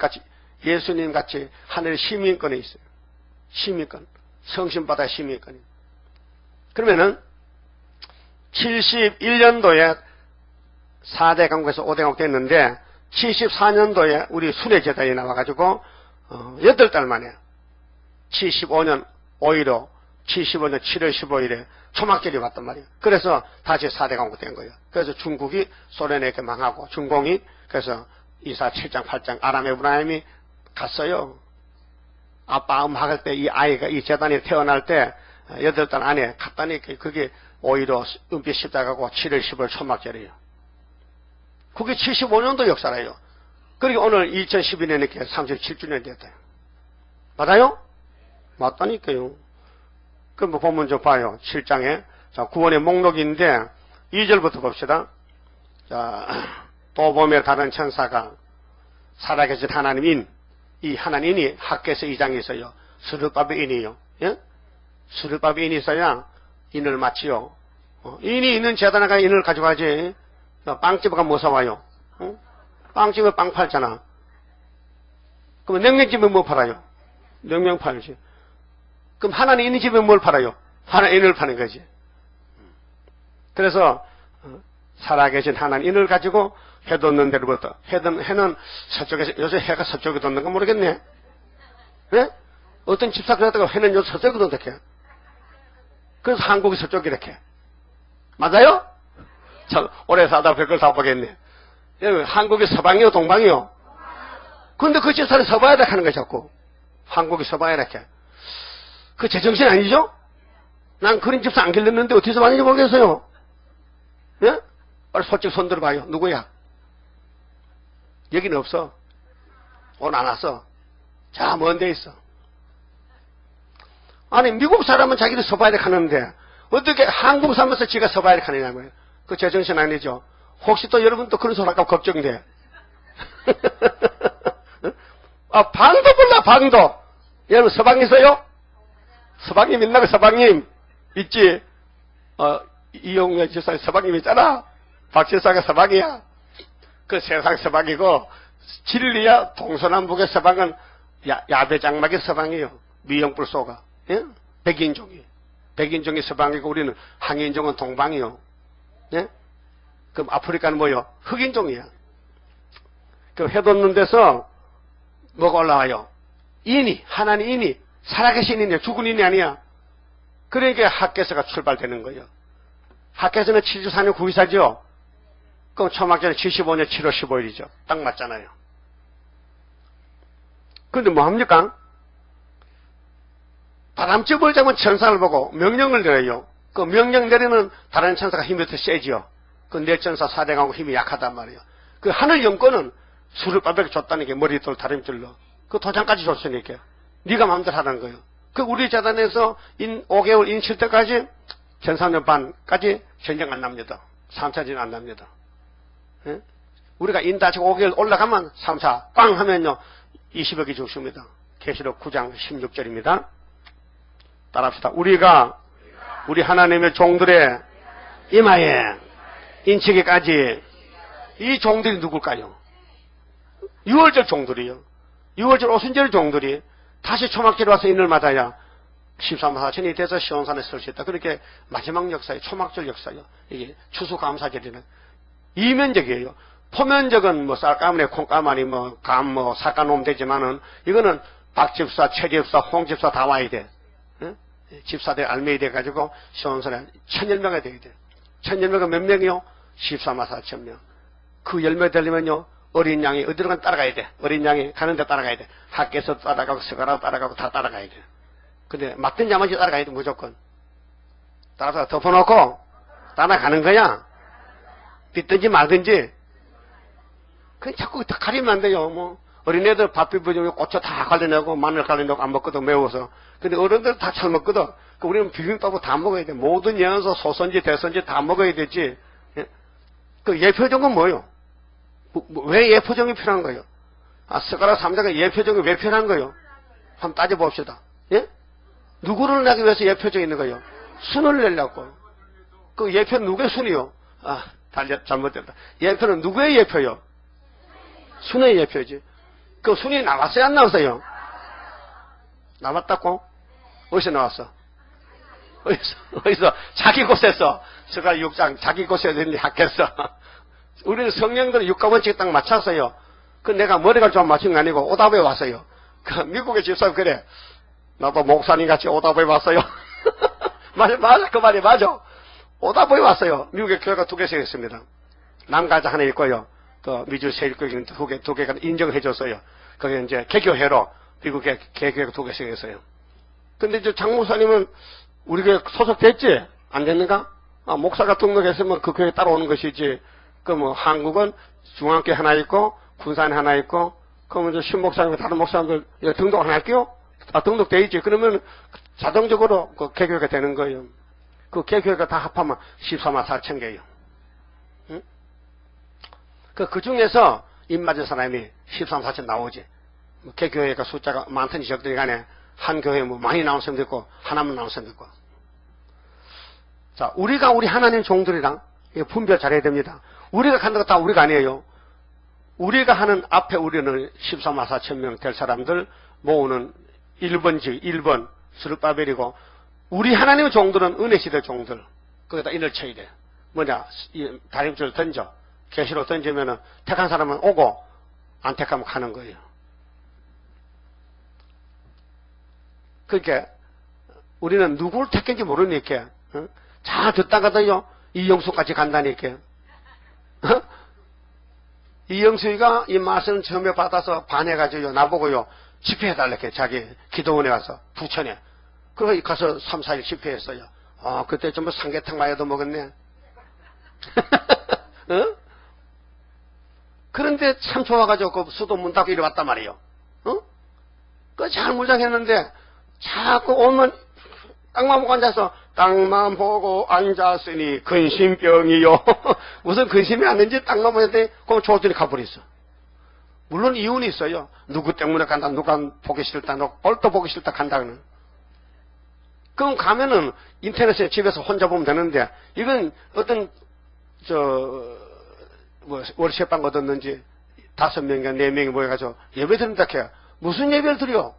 같이 하늘 시민권에 있어요. 시민권. 성신바다의 시민권이. 그러면은 71년도에 4대 강국에서 5대 강국 됐는데, 74년도에 우리 순회제단이 나와가지고 8달 만에 75년 5.15, 75년 7월 15일에 초막절이 왔단 말이에요. 그래서 다시 4대 강국 된 거예요. 그래서 중국이 소련에게 망하고, 중공이, 그래서 이사 7장 8장 아람 에브라임이 갔어요. 아빠 음학할 때 이 아이가, 이 제단이 태어날 때 8달 안에 갔다니까. 그게 5.15 은빛 십자가고 7월 15일 초막절이에요. 그게 75년도 역사래요. 그리고 오늘 2012년에 37주년이 됐대요. 맞아요? 맞다니까요. 그럼 보면 좀 봐요. 7장에. 자, 구원의 목록인데, 2절부터 봅시다. 자, 또 보면 다른 천사가 살아계신 하나님인, 이 하나님이 학개서 2장에 있어요. 스룹밥의 인이요. 예? 스룹밥의 인이 있어야 인을 맞지요. 인이 있는 재단에가 인을 가져가지. 빵집에 가면 뭐 사와요? 빵집에 빵 팔잖아. 그러면 냉면집에 뭐 팔아요? 냉면 팔지. 그럼 하나님 있는 집에 뭘 팔아요? 하나님 인을 파는 거지. 그래서 살아계신 하나님 인을 가지고 해 돋는 데로부터, 해는 서쪽에서, 요새 해가 서쪽에 돋는 거 모르겠네. 네? 어떤 집사 그랬다가 해는 요새 서쪽에 돋는다. 그래서 한국이 서쪽 이렇게. 맞아요? 참, 오래 사다 별걸 다 보겠네. 한국이 서방이요, 동방이요? 근데 그 집사를 서봐야 돼 하는 거야, 자꾸. 한국이 서봐야 이렇게. 그 제정신 아니죠? 난 그런 집사 안 길렀는데 어디서 많은지 모르겠어요. 예? 빨리 솔직히 손 들어봐요. 누구야? 여기는 없어. 오늘 안 왔어. 자, 먼 데 있어. 아니, 미국 사람은 자기들 서봐야 돼 하는데, 어떻게 한국 사람에서 지가 서봐야 돼 하느냐고요. 그 제정신 아니죠? 혹시 또 여러분 또 그런 소리 할까 걱정돼. 아, 방도 몰라, 방도. 여러분, 서방 있어요? 서방님 있나, 그 서방님? 있지? 이용래 지사 서방님 있잖아? 박 지사가 서방이야. 그 세상 서방이고, 진리야, 동서남북의 서방은 야배장막의 서방이요. 미영불소가. 예? 백인종이. 백인종이 서방이고, 우리는 항인종은 동방이요. 예? 그럼 아프리카는 뭐요? 흑인종이야. 그 해돋는 데서 뭐가 올라와요? 인이, 하나님 인이, 살아계신 인이야. 죽은 인이 아니야. 그러니까 학계서가 출발되는 거예요. 학계서는 74년 9.24죠? 그럼 초막절은 75년 7월 15일이죠. 딱 맞잖아요. 근데 뭐 합니까? 바람쥐 벌자면 천사를 보고 명령을 내려요. 그 명령 내리는 다른 천사가 힘이 더 세지요. 그 내 천사 사대강하고 힘이 약하단 말이에요. 그 하늘 영권은 수르바벨 줬다는 게 머리돌 다림줄로. 그 도장까지 줬으니까. 네가 마음대로 하라는 거예요. 그 우리 재단에서 5개월 인칠 때까지 전사년 반까지 전쟁 안 납니다. 3차전 안 납니다. 예? 우리가 인다치고 5개월 올라가면 3차 빵 하면요 20억이 죽습니다. 계시록 9장 16절입니다. 따라합시다. 우리가 우리 하나님의 종들의 이마에 인치기까지 이 종들이 누굴까요? 6월절 종들이요. 6월절 오순절 종들이 다시 초막절에 와서 인을 맞아야 13만 4천이 돼서 시온산에 설 수 있다. 그렇게 마지막 역사에 초막절 역사요. 이게 추수감사절이는 이면적이에요. 포면적은 뭐 쌀가마니 콩가마니 뭐 감 뭐 삭가놓으면 되지만은 이거는 박집사, 최집사, 홍집사 다 와야 돼. 응? 집사들 알매이 돼가지고 시온산에 1000열매가 돼야 돼. 1000열매가 몇 명이요? 14만 4천 명. 그 열매 되려면요 어린 양이 어디로 간 따라가야 돼. 어린 양이 가는데 따라가야 돼. 학교에서 따라가고 스가라 따라가고 다 따라가야 돼. 근데 맞든지 안 맞든지 따라가야 돼. 무조건. 따라서 덮어놓고 따라가는 거야. 빗든지 말든지. 그냥 자꾸 가리면 안 돼요. 뭐 어린애들 밥 비벼주면 고추 다 갈려내고 마늘 갈려내고 안 먹거든 매워서. 근데 어른들 다 잘 먹거든. 그 우리는 비빔밥을 다 먹어야 돼. 모든 연서 소선지 대선지 다 먹어야 되지. 그 예표적은 뭐요? 왜 예표정이 필요한 거예요? 아, 스가랴 3장에 예표정이 왜 필요한 거예요? 한번 따져봅시다. 예? 누구를 내기 위해서 예표정이 있는 거예요? 순을 내려고. 그 예표 누구의 순이요? 아, 잘못됐다. 예표는 누구의 예표요? 순의 예표지. 그 순이 나왔어요? 안 나왔어요? 나왔다고? 어디서 나왔어? 어디서? 자기 곳에서. 스가랴 6장 자기 곳에서 학했어. 우리는 성령들은 육가원칙 딱 맞췄어요. 그 내가 머리가 좀 맞춘 게 아니고 오답에 왔어요. 그 미국의 집사님 그래. 나도 목사님 같이 오답에 왔어요. 맞아. 그 말이 맞아. 오답에 왔어요. 미국의 교회가 2개씩 있습니다. 남가자 하나 있고요. 또 미주 세일교회 두 개가 인정을 해줬어요. 그게 이제 개교회로 미국의 개교회가 2개씩 있어요. 근데 이제 장 목사님은 우리 교회 소속됐지? 안 됐는가? 아, 목사가 등록했으면 그 교회에 따라오는 것이지. 그 뭐 한국은 중앙교회 하나 있고 군산에 하나 있고 그러면 이제 신목사님 다른 목사님들 등록 안 할게요? 아, 등록돼 있지. 그러면 자동적으로 그 개교회가 되는 거예요. 그 개교회가 다 합하면 14만 4천 개예요. 응? 그 중에서 입 맞은 사람이 13만 4천 나오지. 개교회가 숫자가 많든지 적든지 간에 한 교회에 뭐 많이 나온 사람도 있고 하나만 나온 사람도 있고. 자, 우리가 우리 하나님 종들이랑 분별 잘해야 됩니다. 우리가 하는 거 다 우리가 아니에요. 우리가 하는 앞에 우리는 14만 4천 명 될 사람들 모으는 1번 스룹바벨이고 우리 하나님의 종들은 은혜시대 종들. 거기다 인을 쳐야 돼. 뭐냐 다림줄을 던져. 계시로 던지면은 택한 사람은 오고 안 택하면 가는 거예요. 그러니까 우리는 누구를 택했는지 모르니까. 어? 잘 듣다가도요, 이영수까지 간다니까. 어? 이영수가 이 말씀을 처음에 받아서 반해가지고요, 나보고요, 집회해달라게 자기 기도원에 가서, 부천에. 그거 가서 3, 4일 집회했어요. 그때 좀 삼계탕 마요도 먹었네. 어? 그런데 참 좋아가지고 그 수도 문 닫고 이리 왔단 말이에요. 어? 그 잘 무장했는데 자꾸 오면 땅만 보고 앉아서 땅만 보고 앉았으니 근심병이요. 무슨 근심이 왔는지 땅만 보는데 그럼 조들이 가버렸어. 물론 이유는 있어요. 누구 때문에 간다, 누가 보기 싫다, 얼도 보기 싫다 간다는. 그럼 가면은 인터넷에 집에서 혼자 보면 되는데 이건 어떤 월세방 얻었는지 5명인가 4명이 모여가지고 예배 드린다 해요. 무슨 예배를 드려?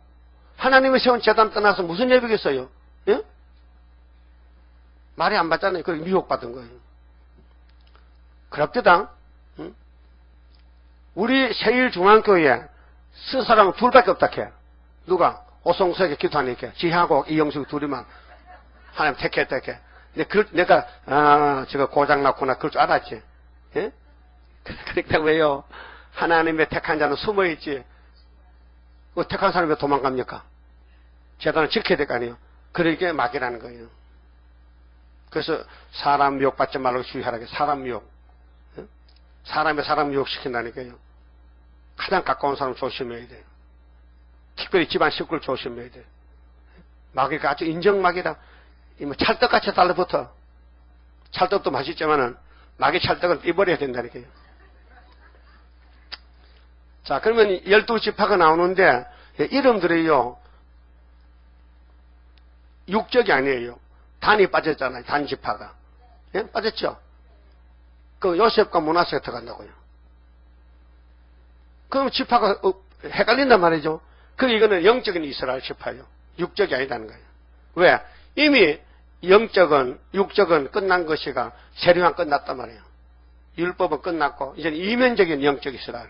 하나님의 세운 재단 떠나서 무슨 예배겠어요? 예? 말이 안 맞잖아요. 그걸 미혹받은 거예요. 그럽디다. 응? 우리 세일중앙교회에 쓸 사람은 둘밖에 없다 해. 누가? 오성석에 기도하니까 지하고 이영숙 둘이만 하나님 택했다 해. 내가 저거 고장났구나 그럴 줄 알았지. 예? 그러니까 왜요? 하나님의 택한 자는 숨어있지. 그 택한 사람이 왜 도망갑니까? 재단을 지켜야 될 거 아니에요. 그러니까 막이라는 거예요. 그래서 사람 미혹받지 말라고 주의하라게. 사람 미혹. 예? 사람 미혹시킨다니까요. 가장 가까운 사람 조심해야 돼요. 특별히 집안 식구를 조심해야 돼요. 마귀가 아주 인정마귀다. 찰떡같이 달라붙어. 찰떡도 맛있지만은 마귀 찰떡은 띠버려야 된다니까요. 자, 그러면 12지파가 나오는데 이름들이요, 육적이 아니에요. 단이 빠졌잖아요. 단지파가. 예? 빠졌죠? 그 요셉과 므낫세가 들어간다고요. 그럼 지파가 헷갈린단 말이죠. 이거는 영적인 이스라엘 지파예요. 육적이 아니다는 거예요. 왜? 이미 영적은, 육적은 끝난 것이가 세례만 끝났단 말이에요. 율법은 끝났고 이제는 이면적인 영적 이스라엘.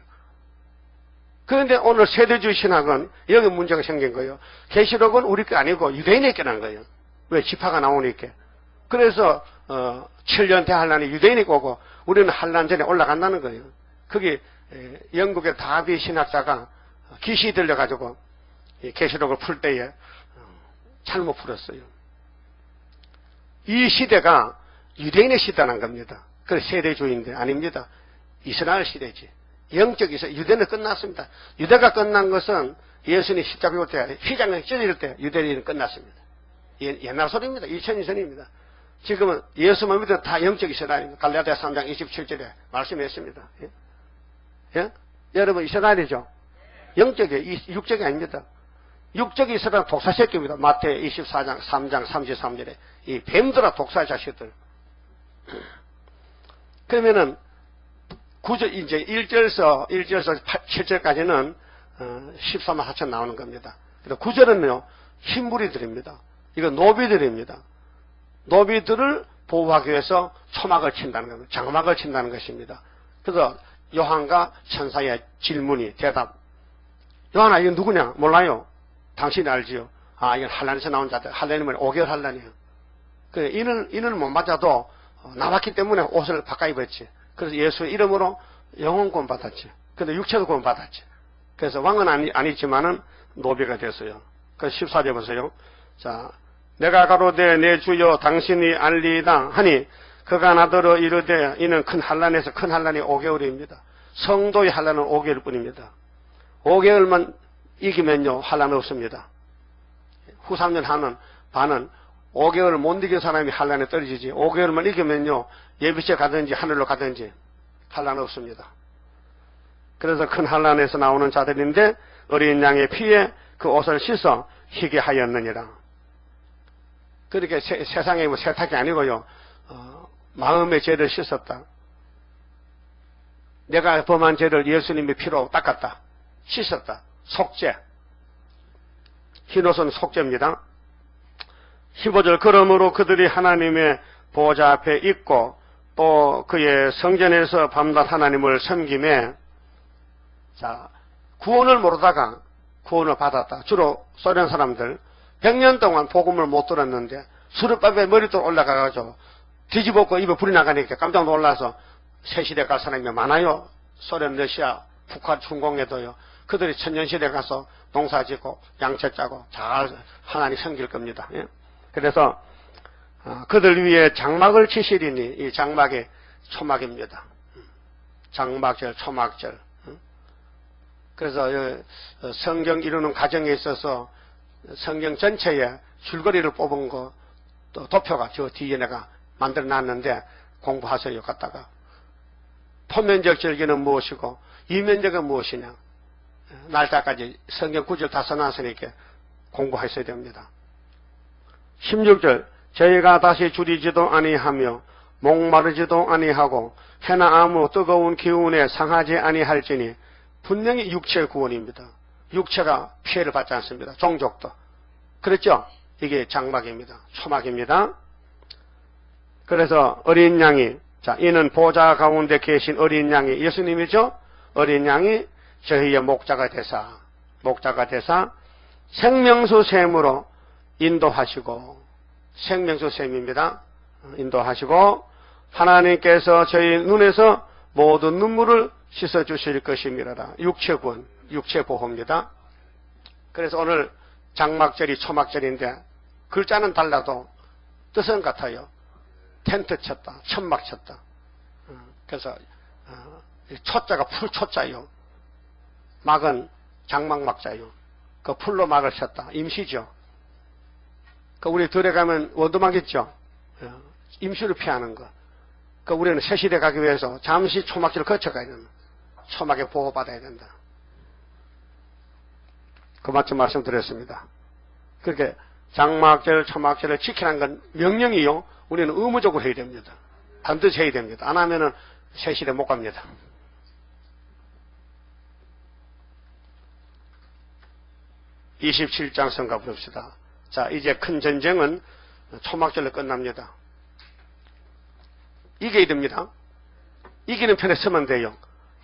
그런데 오늘 세대주의 신학은 여기 문제가 생긴 거예요. 계시록은 우리 게 아니고 유대인에게 난 거예요. 왜? 지파가 나오니까. 그래서 7년 대환란이 유대인에게 오고 우리는 환란 전에 올라간다는 거예요. 그게 영국의 다비 신학자가 기시 들려가지고 계시록을 풀 때에 잘못 풀었어요. 이 시대가 유대인의 시대라는 겁니다. 그 세대주의인데 아닙니다. 이스라엘 시대지. 영적 이스라엘. 유대는 끝났습니다. 유대가 끝난 것은 예수님이 십자가 올 때, 휘장을 찢어질 때 유대인은 끝났습니다. 옛날 소리입니다. 2000년 전입니다. 지금은 예수만 믿어도 다 영적 이스라엘입니다. 갈라디아 3장 27절에 말씀했습니다. 예? 예? 여러분 이스라엘이죠? 영적이, 육적이 아닙니다. 육적이 이스라엘 독사 새끼입니다. 마태 24장 3장 33절에 이 뱀들아 독사 자식들. 그러면은 이제 1절서 7절까지는 14만 4천 나오는 겁니다. 그래서 9절은요 흰부리들입니다. 이거 노비들입니다. 노비들을 보호하기 위해서 초막을 친다는 겁니다. 장막을 친다는 것입니다. 그래서 요한과 천사의 질문이 대답. 요한아 이건 누구냐? 몰라요. 당신이 알지요. 이건 한란에서 나온 자들. 한란이면 5개월 한란이에요. 이는 못 맞아도 나왔기 때문에 옷을 바꿔 입었지. 그래서 예수의 이름으로 영혼 구원 받았지. 근데 육체도 구원 받았지. 그래서 왕은 아니지만은 노비가 됐어요. 그래서 14절 보세요. 자, 내가 가로되 내 주여 당신이 알리이다 하니 그가 나더러 이르되 이는 큰 환란에서 큰 환란이 5개월입니다. 성도의 환란은 5개월 뿐입니다. 5개월만 이기면요 환란 없습니다. 후 3년 하는 반은 5개월을 못 이긴 사람이 환란에 떨어지지. 5개월만 이기면요 예비체 가든지 하늘로 가든지 환란 없습니다. 그래서 큰 환란에서 나오는 자들인데 어린 양의 피에 그 옷을 씻어 희게 하였느니라. 그렇게 세상에 뭐 세탁이 아니고요 마음의 죄를 씻었다. 내가 범한 죄를 예수님의 피로 닦았다. 씻었다. 속죄. 흰옷은 속죄입니다. 15절 그러므로 그들이 하나님의 보좌 앞에 있고 또 그의 성전에서 밤낮 하나님을 섬김에 자 구원을 모르다가 구원을 받았다. 주로 소련 사람들 100년 동안 복음을 못 들었는데 수르밥에 머리도 올라가가지고 뒤집었고 입에 불이 나가니까 깜짝 놀라서 새시대 갈 사람이 많아요. 소련, 러시아, 북한, 중공에도요. 그들이 천년시대 가서 농사 짓고 양채 짜고 잘 하나님 섬길 겁니다. 예? 그래서 그들 위에 장막을 치시리니 이 장막이 초막입니다. 장막절, 초막절. 그래서 성경 이루는 과정에 있어서 성경 전체에 줄거리를 뽑은 거 또 도표가 저 뒤에 내가 만들어 놨는데 공부하세요. 갖다가 포면적 절기는 무엇이고 이면적은 무엇이냐, 날짜까지 성경 구절 다 써놨으니까 공부하셔야 됩니다. 16절 저희가 다시 줄이지도 아니하며 목마르지도 아니하고 해나 아무 뜨거운 기운에 상하지 아니할지니 분명히 육체의 구원입니다. 육체가 피해를 받지 않습니다. 종족도. 그렇죠? 이게 장막입니다. 초막입니다. 그래서 어린 양이, 자, 이는 보좌 가운데 계신 어린 양이 예수님이죠? 어린 양이 저희의 목자가 되사 생명수 샘으로 인도하시고, 생명수 샘입니다. 인도하시고 하나님께서 저희 눈에서 모든 눈물을 씻어주실 것이니라. 육체군, 육체보호입니다. 그래서 오늘 장막절이 초막절인데 글자는 달라도 뜻은 같아요. 텐트 쳤다, 천막 쳤다. 그래서 초자가 풀초자요. 막은 장막막자요. 그 풀로 막을 쳤다. 임시죠. 그 우리 들에 가면 원두막 있죠. 임시를 피하는 거. 그 우리는 새시대 가기 위해서 잠시 초막절을 거쳐가야 된다. 초막에 보호받아야 된다. 그만큼 말씀드렸습니다. 그렇게 장막절, 초막절을 지키라는 건 명령이요. 우리는 의무적으로 해야 됩니다. 반드시 해야 됩니다. 안 하면은 새시대 못 갑니다. (27장) 성가 부릅시다. 자, 이제 큰 전쟁은 초막절로 끝납니다. 이겨야 됩니다. 이기는 편에 서면 돼요.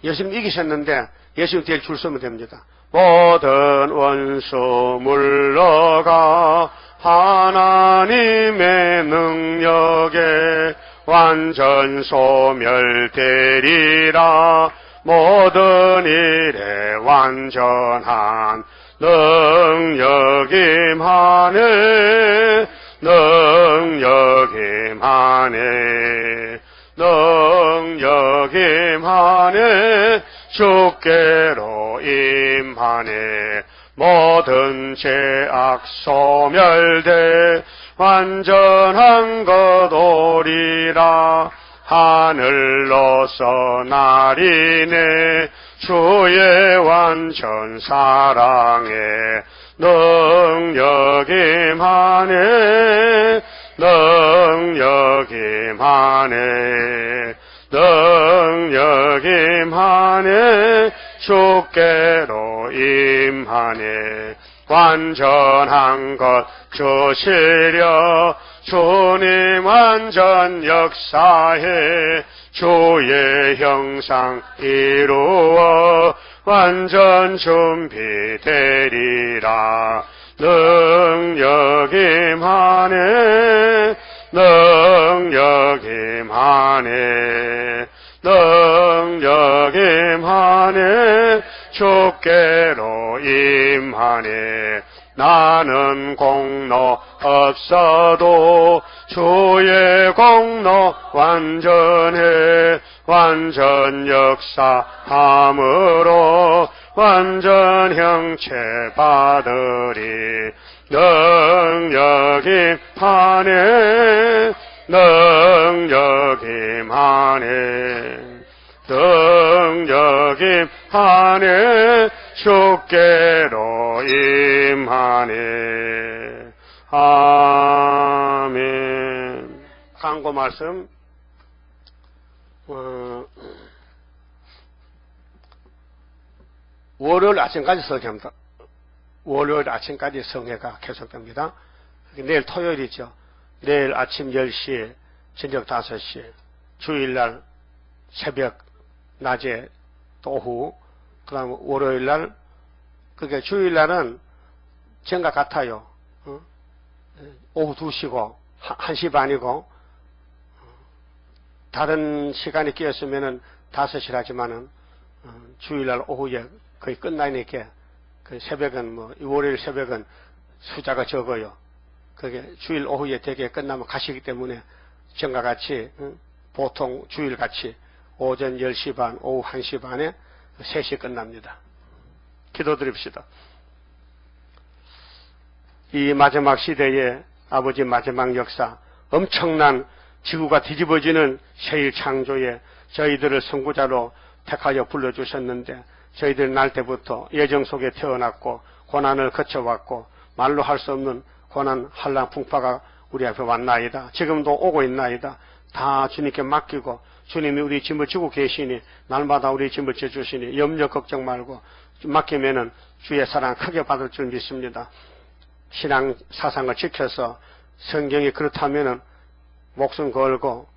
예수님 이기셨는데 예수님 뒤에 줄 서면 됩니다. 모든 원수 물러가 하나님의 능력에 완전 소멸되리라. 모든 일에 완전한 능력임하네. 능력임하네. 주께로 임하네. 모든 죄악 소멸돼 완전한 것 오리라. 하늘로서 날이네. 주의 완전 사랑에 능력임하네. 능력임하네. 주께로 임하네. 완전한 것 주시려. 주님 완전 역사해. 주의 형상 이루어 완전 준비되리라. 능력임하네. 능력임하네. 주께로 임하네. 나는 공로 없어도 주의 공로 완전해. 완전 역사함으로 완전 형체 받으리. 능력임하네. 능력임하네. 주께로 임하네. 아멘. 광고 말씀. 월요일 아침까지 성회합니다. 월요일 아침까지 성회가 계속됩니다. 내일 토요일이죠. 내일 아침 10시에 저녁 5시에, 주일날 새벽, 낮에, 또 오후, 그 다음 월요일날, 그게 주일날은 전과 같아요. 오후 2시고 1시 반이고 다른 시간이 끼었으면은 5시라지만은 주일날 오후에 거의 끝나니까 그 새벽은 월요일 새벽은 숫자가 적어요. 그게 주일 오후에 되게 끝나면 가시기 때문에 전과 같이 보통 주일같이 오전 10시 반, 오후 1시 반에 3시 끝납니다. 기도드립시다. 이 마지막 시대에 아버지 마지막 역사, 엄청난 지구가 뒤집어지는 세일 창조에 저희들을 선구자로 택하여 불러주셨는데 저희들 날 때부터 예정 속에 태어났고 고난을 거쳐왔고 말로 할 수 없는 고난 한란 풍파가 우리 앞에 왔나이다. 지금도 오고 있나이다. 다 주님께 맡기고 주님이 우리 짐을 지고 계시니 날마다 우리 짐을 져주시니 염려 걱정 말고 맡기면은 주의 사랑 크게 받을 줄 믿습니다. 신앙 사상을 지켜서 성경이 그렇다면은 목숨 걸고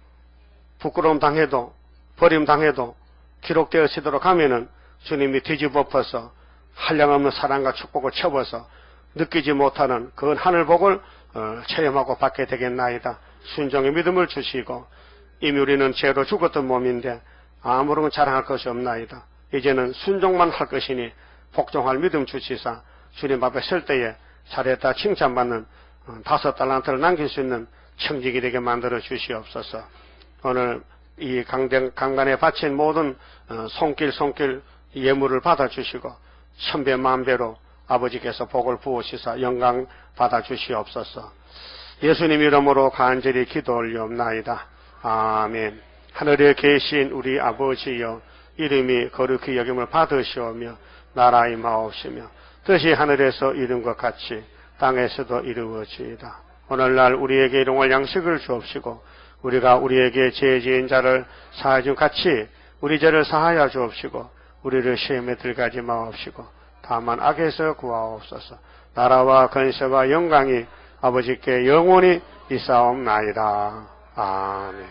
부끄러움 당해도 버림 당해도 기록되어지도록 하면은 주님이 뒤집어엎어서 한량없는 사랑과 축복을 쳐버서 느끼지 못하는 그 하늘복을 체험하고 받게 되겠나이다. 순종의 믿음을 주시고 이미 우리는 죄로 죽었던 몸인데 아무런 자랑할 것이 없나이다. 이제는 순종만 할 것이니 복종할 믿음 주시사 주님 앞에 설 때에 잘했다 칭찬받는 5달란트를 남길 수 있는 청직이 되게 만들어 주시옵소서. 오늘 이 강단에 바친 모든 손길 예물을 받아주시고 1000배 만배로 아버지께서 복을 부으시사 영광 받아주시옵소서. 예수님 이름으로 간절히 기도 올리옵나이다. 아멘. 하늘에 계신 우리 아버지여 이름이 거룩히 여김을 받으시오며 나라 임하옵시며 뜻이 하늘에서 이룬 것 같이 땅에서도 이루어지이다. 오늘날 우리에게 일용할 양식을 주옵시고 우리가 우리에게 죄 지은 자를 사하여 준 같이 우리 죄를 사하여 주옵시고 우리를 시험에 들어가지 마옵시고 다만 악에서 구하옵소서. 나라와 권세와 영광이 아버지께 영원히 있사옵나이다. 아멘.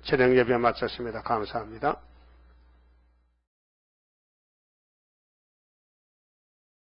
저녁 예배 마쳤습니다. 감사합니다.